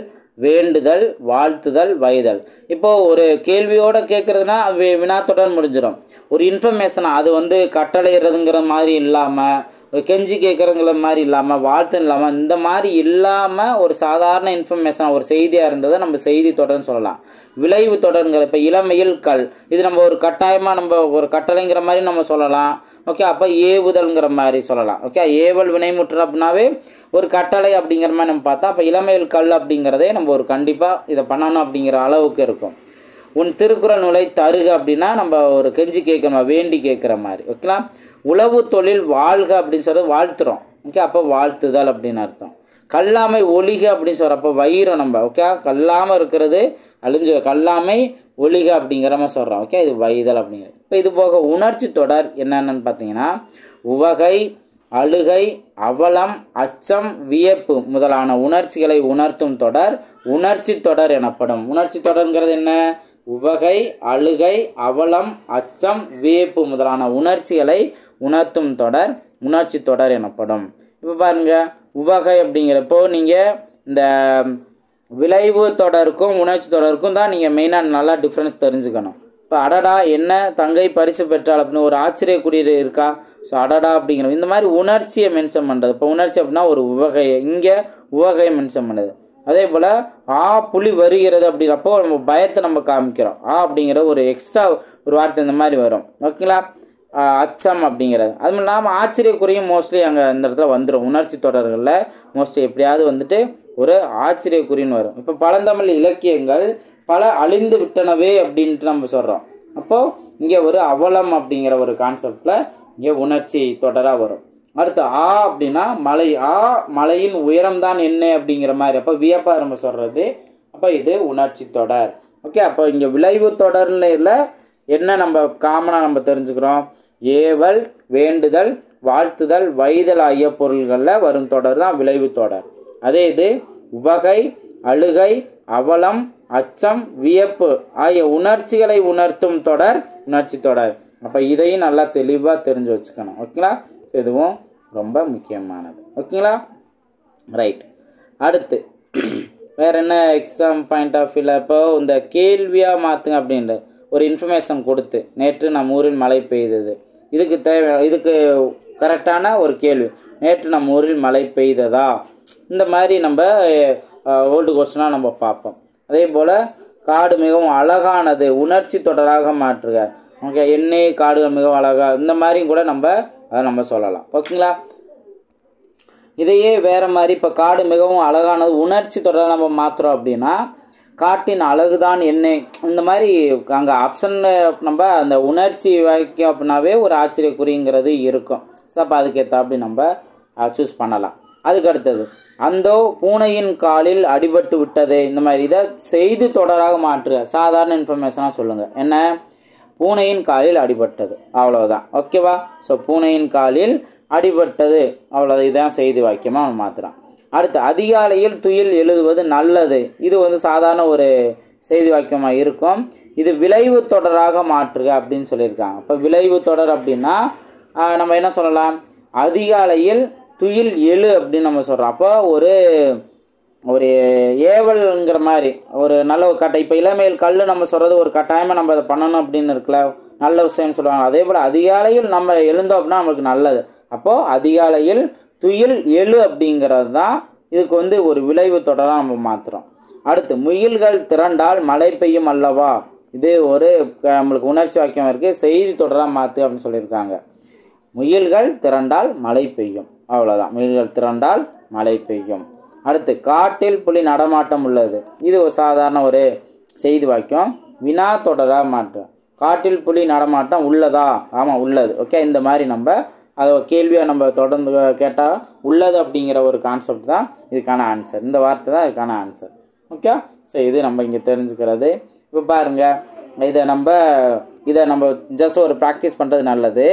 வேண்டுதல், வாழ்த்துதல், வைதல். இப்போ ஒரு கேள்வியோட கேட்கறதுனா வினா தொடர் முடிஞ்சிடும். ஒரு இன்ஃபர்மேஷன் அது வந்து கட்டளைறதுங்கிற மாதிரி இல்லாமல், கெஞ்சி கேட்குறங்கிற மாதிரி இல்லாமல், வாழ்த்து இல்லாமல், இந்த மாதிரி இல்லாமல் ஒரு சாதாரண இன்ஃபர்மேஷன் ஒரு செய்தியாக இருந்ததை நம்ம செய்தி தொடர்னு சொல்லலாம். விளைவு தொடர்ங்கிற இப்போ இளமையில் கல், இது நம்ம ஒரு கட்டாயமாக நம்ம ஒரு கட்டளைங்கிற மாதிரி நம்ம சொல்லலாம். ஓகே, அப்போ ஏவுதல்ங்கிற மாதிரி சொல்லலாம். ஓகே, ஏவல் வினைமுற்று அப்படின்னாவே ஒரு கட்டளை அப்படிங்கிற மாதிரி நம்ம பார்த்தா, அப்போ இளமையில் கல் அப்படிங்கிறதே நம்ம ஒரு கண்டிப்பாக இதை பண்ணணும் அப்படிங்கிற அளவுக்கு இருக்கும். உன் திருக்குறள் நூலை தருக அப்படின்னா நம்ம ஒரு கெஞ்சி கேட்கணும், வேண்டி கேட்குற மாதிரி. ஓகேங்களா? உழவு தொழில் வாழ்க அப்படின்னு சொல்றது வாழ்த்துறோம். ஓகே, அப்போ வாழ்த்துதல் அப்படின்னு அர்த்தம். கல்லாமை ஒளிக அப்படின்னு சொல்கிறப்போ வைரம் நம்ம. ஓகே, கல்லாமல் இருக்கிறது அழிஞ்சு, கல்லாமை ஒளிக அப்படிங்கிற மாதிரி சொல்கிறோம். ஓகே, இது வைதல் அப்படிங்கிறது. இப்போ இது போக உணர்ச்சி தொடர் என்னென்னு பார்த்தீங்கன்னா உவகை, அழுகை, அவலம், அச்சம், வியப்பு முதலான உணர்ச்சிகளை உணர்த்தும் தொடர் உணர்ச்சி தொடர் எனப்படும். உணர்ச்சி தொடர்ங்கிறது என்ன? உவகை, அழுகை, அவலம், அச்சம், வியப்பு முதலான உணர்ச்சிகளை உணர்த்தும் தொடர் உணர்ச்சி தொடர் எனப்படும். இப்போ பாருங்க, உவகை அப்படிங்கிறப்போ நீங்கள் இந்த விளைவு தொடருக்கும் உணர்ச்சி தொடருக்கும் தான் நீங்கள் மெயினாக நல்லா டிஃப்ரென்ஸ் தெரிஞ்சுக்கணும். இப்போ அடடா என்ன தங்கை பரிசு பெற்றால் அப்படின்னு ஒரு ஆச்சரியக்குறியீடு இருக்கா? ஸோ அடடா அப்படிங்கிறது இந்த மாதிரி உணர்ச்சியை மென்ஷன் பண்ணுறது. இப்போ உணர்ச்சி அப்படின்னா ஒரு உவகையை, இங்கே உவகையை மென்ஷன் பண்ணுது. அதே போல் புலி வருகிறது அப்படிங்கிறப்போ நம்ம பயத்தை நம்ம காமிக்கிறோம். அப்படிங்கிற ஒரு எக்ஸ்ட்ரா ஒரு வார்த்தை இந்த மாதிரி வரும். ஓகேங்களா? அச்சம் அப்படிங்கிறது. அதுவும் இல்லாமல் ஆச்சரியக்குறியும் மோஸ்ட்லி அங்கே இந்த இடத்துல வந்துடும். உணர்ச்சி தொடர்களில் மோஸ்ட்லி எப்படியாவது வந்துட்டு ஒரு ஆச்சரியக்குறின்னு வரும். இப்போ பழந்தமிழ் இலக்கியங்கள் பல அழிந்து விட்டனவே அப்படின்ட்டு நம்ம சொல்கிறோம். அப்போது இங்கே ஒரு அவலம் அப்படிங்கிற ஒரு கான்செப்டில் இங்கே உணர்ச்சி தொடராக வரும். அடுத்து அப்படின்னா மலை, மலையின் உயரம்தான் என்ன அப்படிங்கிற மாதிரி. அப்போ வியப்பாக நம்ம சொல்கிறது. அப்போ இது உணர்ச்சி தொடர். ஓகே, அப்போ இங்கே விளைவு தொடர்ல என்ன நம்ம காமனாக நம்ம தெரிஞ்சுக்கிறோம்? ஏவல், வேண்டுதல், வாழ்த்துதல், வைதல் ஆகிய பொருள்களில் வரும் தொடர் தான் விளைவு தொடர். அதே இது உவகை, அழுகை, அவலம், அச்சம், வியப்பு ஆகிய உணர்ச்சிகளை உணர்த்தும் தொடர் உணர்ச்சி தொடர். அப்போ இதையும் நல்லா தெளிவாக தெரிஞ்சு வச்சுக்கணும். ஓகேங்களா? ஸோ இதுவும் ரொம்ப முக்கியமானது. ஓகேங்களா? ரைட். அடுத்து வேறு என்ன எக்ஸாம் பாயிண்ட் ஆஃப் வியூவில் இப்போ இந்த கேள்வியாக மாற்றுங்க அப்படின்ற ஒரு இன்ஃபர்மேஷன் கொடுத்து, நேற்று நம்ம ஊரில் மழை பெய்தது, இதுக்கு கரெக்டான ஒரு கேள்வி, நேற்று நம்ம ஊரில் மழை பெய்ததா? இந்த மாதிரி நம்ம ஓல்டு கொஸ்டினாக நம்ம பார்ப்போம். அதே போல் காடு மிகவும் அழகானது, உணர்ச்சி தொடராக மாற்றுக. ஓகே, எண்ணெய் காடுகள் மிகவும் அழகா, இந்த மாதிரியும் கூட அதை நம்ம சொல்லலாம். ஓகேங்களா? இதையே வேறு மாதிரி இப்போ காடு மிகவும் அழகானது உணர்ச்சி தொடராக நம்ம மாற்றுறோம் அப்படின்னா காட்டின் அழகுதான் எண்ணெய், இந்த மாதிரி அங்கே ஆப்ஷன் நம்ம அந்த உணர்ச்சி வைக்கும் அப்படின்னாவே ஒரு ஆச்சரியக்குறிங்கிறது இருக்கும். ஸோ அப்போ அதுக்கேற்ற அப்படி நம்ம சூஸ் பண்ணலாம். அதுக்கு அடுத்தது அந்தோ பூனையின் காலில் அடிபட்டு விட்டது, இந்த மாதிரி இதை செய்தி தொடராக மாற்றுக. சாதாரண இன்ஃபர்மேஷனாக சொல்லுங்கள். என்ன? பூனையின் காலில் அடிபட்டது, அவ்வளோதான். ஓகேவா? ஸோ பூனையின் காலில் அடிபட்டது, அவ்வளோதான். இதுதான் செய்தி வாக்கியமாக மாற்றுறான். அடுத்து அதிகாலையில் துயில் எழுதுவது நல்லது, இது வந்து சாதாரண ஒரு செய்தி வாக்கியமாக இருக்கும். இது விளைவு தொடராக மாற்றுக அப்படின்னு சொல்லியிருக்காங்க. இப்போ விளைவு தொடர் அப்படின்னா நம்ம என்ன சொல்லலாம்? அதிகாலையில் துயில் எழு அப்படின்னு நம்ம சொல்கிறோம். அப்போ ஒரு ஏவல்ங்கிற மாதிரி ஒரு நல்ல ஒரு கட்டை. இப்போ இளமையில் கல் நம்ம சொல்கிறது ஒரு கட்டாயமாக நம்ம அதை பண்ணணும் அப்படின்னு இருக்குல்ல, நல்ல விஷயம் சொல்லுவாங்க. அதே போல் அதிகாலையில் நம்ம எழுந்தோம் அப்படின்னா நம்மளுக்கு நல்லது. அப்போது அதிகாலையில் துயில் எழு அப்படிங்கிறது தான் இதுக்கு வந்து ஒரு விளைவு தொடராக நம்ம மாற்றுறோம். அடுத்து முயல்கள் திரண்டால் மழை பெய்யும் அல்லவா, இது ஒரு நம்மளுக்கு உணர்ச்சி வாக்கியம் இருக்குது, செய்தி தொடராக மாற்று அப்படின்னு சொல்லியிருக்காங்க. முயல்கள் திரண்டால் மழை பெய்யும், அவ்வளோதான். முயல்கள் திரண்டால் மழை பெய்யும். அடுத்து காட்டில் புலி நடமாட்டம் உள்ளது, இது ஒரு சாதாரண ஒரு செய்தி வாக்கியம், வினா தொடராக மாற்று. காட்டில் புலி நடமாட்டம் உள்ளதா? ஆமாம் உள்ளது. ஓகே, இந்த மாதிரி நம்ம அதை கேள்வியாக நம்ம தொடர்ந்து கேட்டால் உள்ளது அப்படிங்கிற ஒரு கான்செப்ட் தான் இதுக்கான ஆன்சர். இந்த வார்த்தை தான் இதுக்கான ஆன்சர். ஓகே, ஸோ இது நம்ம இங்கே தெரிஞ்சுக்கிறது. இப்போ பாருங்கள், இதை நம்ம ஜஸ்ட் ஒரு ப்ராக்டிஸ் பண்ணுறது நல்லது.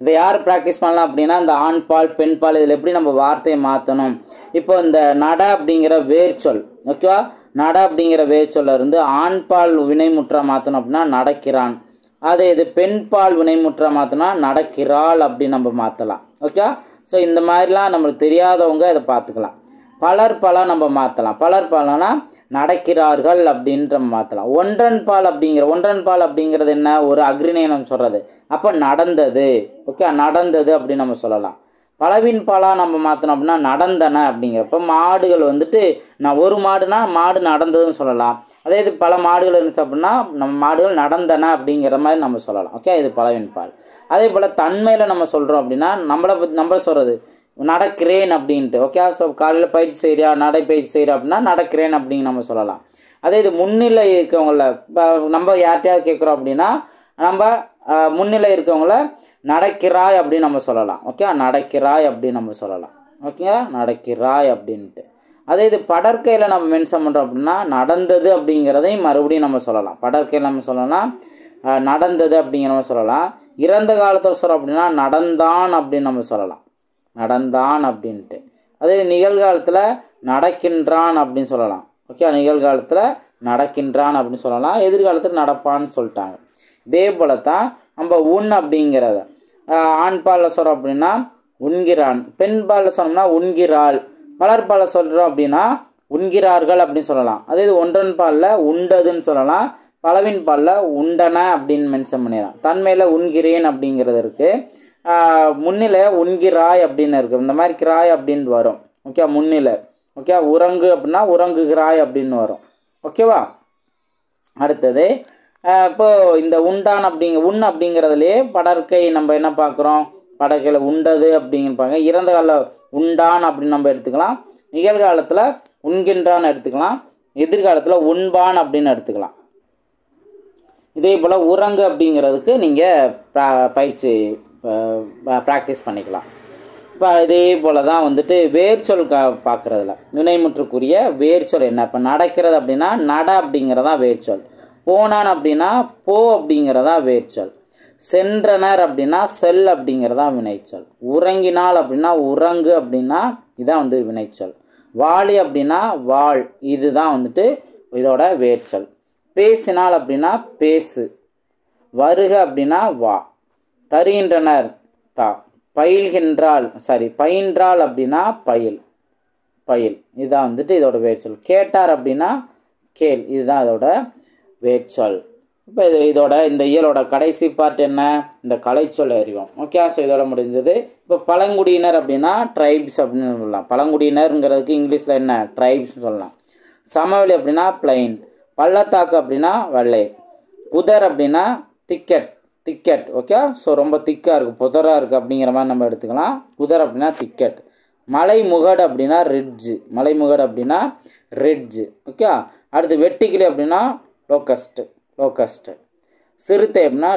இதை யார் ப்ராக்டிஸ் பண்ணலாம் அப்படின்னா, இந்த ஆண் பால் பெண் பால் இதில் எப்படி நம்ம வார்த்தையை மாற்றணும். இப்போ இந்த நட அப்படிங்கிற வேர்ச்சொல், ஓகேவா, நட அப்படிங்கிற வேர்ச்சொல்ல இருந்து ஆண் பால் வினைமுற்றா மாற்றணும் அப்படின்னா நடக்கிறான். அதே இது பெண் பால் வினைமுற்றா மாற்றினா நடக்கிறாள் அப்படின்னு நம்ம மாற்றலாம். ஓகே, ஸோ இந்த மாதிரிலாம் நம்மளுக்கு தெரியாதவங்க இதை பார்த்துக்கலாம். பலர் பல நம்ம மாற்றலாம். பலர் பலனா நடக்கிறார்கள் அப்படின்ற மாற்றலாம். ஒன்றன் பால் அப்படிங்கிறது என்ன, ஒரு அக்ரிநயம் சொல்கிறது. அப்போ நடந்தது. ஓகே, நடந்தது அப்படின்னு நம்ம சொல்லலாம். பலவின் பாலாக நம்ம மாற்றணும் அப்படின்னா நடந்தன அப்படிங்கிறப்ப மாடுகள் வந்துட்டு நான் ஒரு மாடுனா மாடு நடந்ததுன்னு சொல்லலாம். அதே இது பல மாடுகள் இருந்துச்சு அப்படின்னா நம்ம மாடுகள் நடந்தன அப்படிங்கிற மாதிரி நம்ம சொல்லலாம். ஓகே, இது பலவின் பால். அதே போல் தன்மையில் நம்ம சொல்கிறோம் அப்படின்னா நம்மளை சொல்கிறது நடக்கிறேன் அப்படின்ட்டு. ஓகே, ஸோ காலையில் பயிற்சி செய்கிறியா, நடைப்பயிற்சி செய்கிறியா அப்படின்னா நடக்கிறேன் அப்படின்னு நம்ம சொல்லலாம். அதே இது முன்னிலை இருக்கவங்கள நம்ம யார்கிட்டயாவது கேட்குறோம் அப்படின்னா நம்ம முன்னிலை இருக்கவங்கள நடக்கிறாய் அப்படின்னு நம்ம சொல்லலாம். ஓகே, நடக்கிறாய் அப்படின்னு நம்ம சொல்லலாம். ஓகே, நடக்கிறாய் அப்படின்ட்டு. அதே இது படற்கையில் நம்ம மென்ஷன் பண்ணுறோம் அப்படின்னா நடந்தது அப்படிங்கிறதையும் மறுபடியும் நம்ம சொல்லலாம். படற்கையில் நம்ம சொல்லலாம் நடந்தது அப்படிங்கிற நம்ம சொல்லலாம். இறந்த காலத்தில் சொல்கிறோம் அப்படின்னா நடந்தான் அப்படின்னு நம்ம சொல்லலாம். நடந்தான் அப்படின்ட்டு. அதே நிகழ்காலத்தில் நடக்கின்றான் அப்படின்னு சொல்லலாம். ஓகே, நிகழ்காலத்தில் நடக்கின்றான் அப்படின்னு சொல்லலாம். எதிர்காலத்தில் நடப்பான்னு சொல்லிட்டாங்க. இதே போல தான் நம்ம உண் அப்படிங்கிறத ஆண் பாலில் சொல்கிறோம் அப்படின்னா உண்கிறான், பெண் பாலில் சொன்னோம்னா உண்கிறாள், பலர் பாலில் சொல்கிறோம் அப்படின்னா உண்கிறார்கள் அப்படின்னு சொல்லலாம். அதே இது ஒன்றன் பாலில் உண்டதுன்னு சொல்லலாம். பலவின் பாலில் உண்டன அப்படின்னு மென்ஷன் பண்ணிடலாம். தன்மையில் உண்கிறேன் அப்படிங்கிறது இருக்குது. முன்னிலை உண்கிறாய் அப்படின்னு இருக்குது. இந்த மாதிரி கிராய் அப்படின்னு வரும். ஓகே, முன்னிலை. ஓகே, உறங்கு அப்படின்னா உறங்குகிறாய் அப்படின்னு வரும். ஓகேவா. அடுத்தது இப்போது இந்த உண்டான் உண் அப்படிங்கிறதுலே படற்கை நம்ம என்ன பார்க்குறோம், படற்கையில் உண்டது அப்படின்னு பார்க்க. இறந்த கால உண்டான் அப்படின்னு நம்ம எடுத்துக்கலாம். நிகழ்காலத்தில் உண்கின்றான்னு எடுத்துக்கலாம். எதிர்காலத்தில் உண்பான் அப்படின்னு எடுத்துக்கலாம். இதே போல் உறங்கு அப்படிங்கிறதுக்கு நீங்கள் பயிற்சி ப்ராக்டிஸ் பண்ணிக்கலாம். இப்போ இதே போல் தான் வந்துட்டு வேர்ச்சொல் பார்க்குறதுல வினைமுற்றுக்குரிய வேர்ச்சொல் என்ன. இப்போ நடக்கிறது அப்படின்னா நட அப்படிங்கிறதா வேர்ச்சொல். போனான் அப்படின்னா போ அப்படிங்கிறதா வேர்ச்சொல். சென்றனர் அப்படின்னா செல் அப்படிங்கிறதா வினைச்சொல். உறங்கினால் அப்படின்னா உறங்கு அப்படின்னா இதான் வந்து வினைச்சொல். வாளி அப்படின்னா வாழ், இதுதான் வந்துட்டு இதோட வேர்ச்சொல். பேசினால் அப்படின்னா பேசு. வருக அப்படின்னா வா. தருகின்றனர் தா. பயின்றால் அப்படின்னா பயில். இதுதான் வந்துட்டு இதோட வேர்ச்சொல். கேட்டார் அப்படின்னா கேள், இதுதான் இதோட வேர்ச்சொல். இப்போ இதோட இந்த இயலோட கடைசி பார்ட் என்ன, இந்த கலைச்சொல் அறிவோம். ஓகே, ஸோ இதோட முடிஞ்சது. இப்போ பழங்குடியினர் அப்படின்னா ட்ரைப்ஸ் அப்படின்னு சொல்லலாம். பழங்குடியினருங்கிறதுக்கு இங்கிலீஷில் என்ன, ட்ரைப்ஸ் சொல்லலாம். சமவெளி அப்படின்னா பிளைன். பள்ளத்தாக்கு அப்படின்னா வெள்ளை. புதர் அப்படின்னா திக்கெட். ஓகே, ஸோ ரொம்ப திக்காக இருக்குது, புதராக இருக்குது அப்படிங்கிற மாதிரி நம்ம எடுத்துக்கலாம். புதர் அப்படின்னா திக்கெட். மலைமுகடு அப்படின்னா ரிட்ஜு. ஓகே, அடுத்து வெட்டுக்கிளி அப்படின்னா லோக்கஸ்ட்டு. சிறுத்தை அப்படின்னா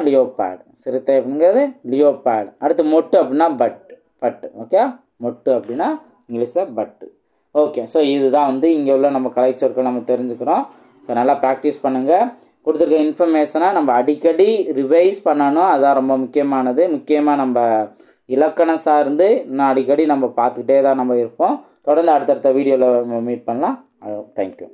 லியோபேட். அடுத்து மொட்டு அப்படின்னா பட்டு. ஓகே, மொட்டு அப்படின்னா இங்கிலீஷில் பட்டு. ஓகே, ஸோ இதுதான் வந்து இங்கே உள்ள நம்ம கலைச்சொற்கள் நம்ம தெரிஞ்சுக்கிறோம். ஸோ நல்லா ப்ராக்டிஸ் பண்ணுங்கள். கொடுத்துருக்க இன்ஃபர்மேஷனை நம்ம அடிக்கடி ரிவைஸ் பண்ணணும். அதுதான் ரொம்ப முக்கியமானது. முக்கியமாக நம்ம இலக்கணம் சார்ந்து இன்னும் அடிக்கடி நம்ம பார்த்துக்கிட்டே தான் நம்ம இருப்போம். தொடர்ந்து அடுத்தடுத்த வீடியோவில் மீட் பண்ணலாம். தேங்க்யூ.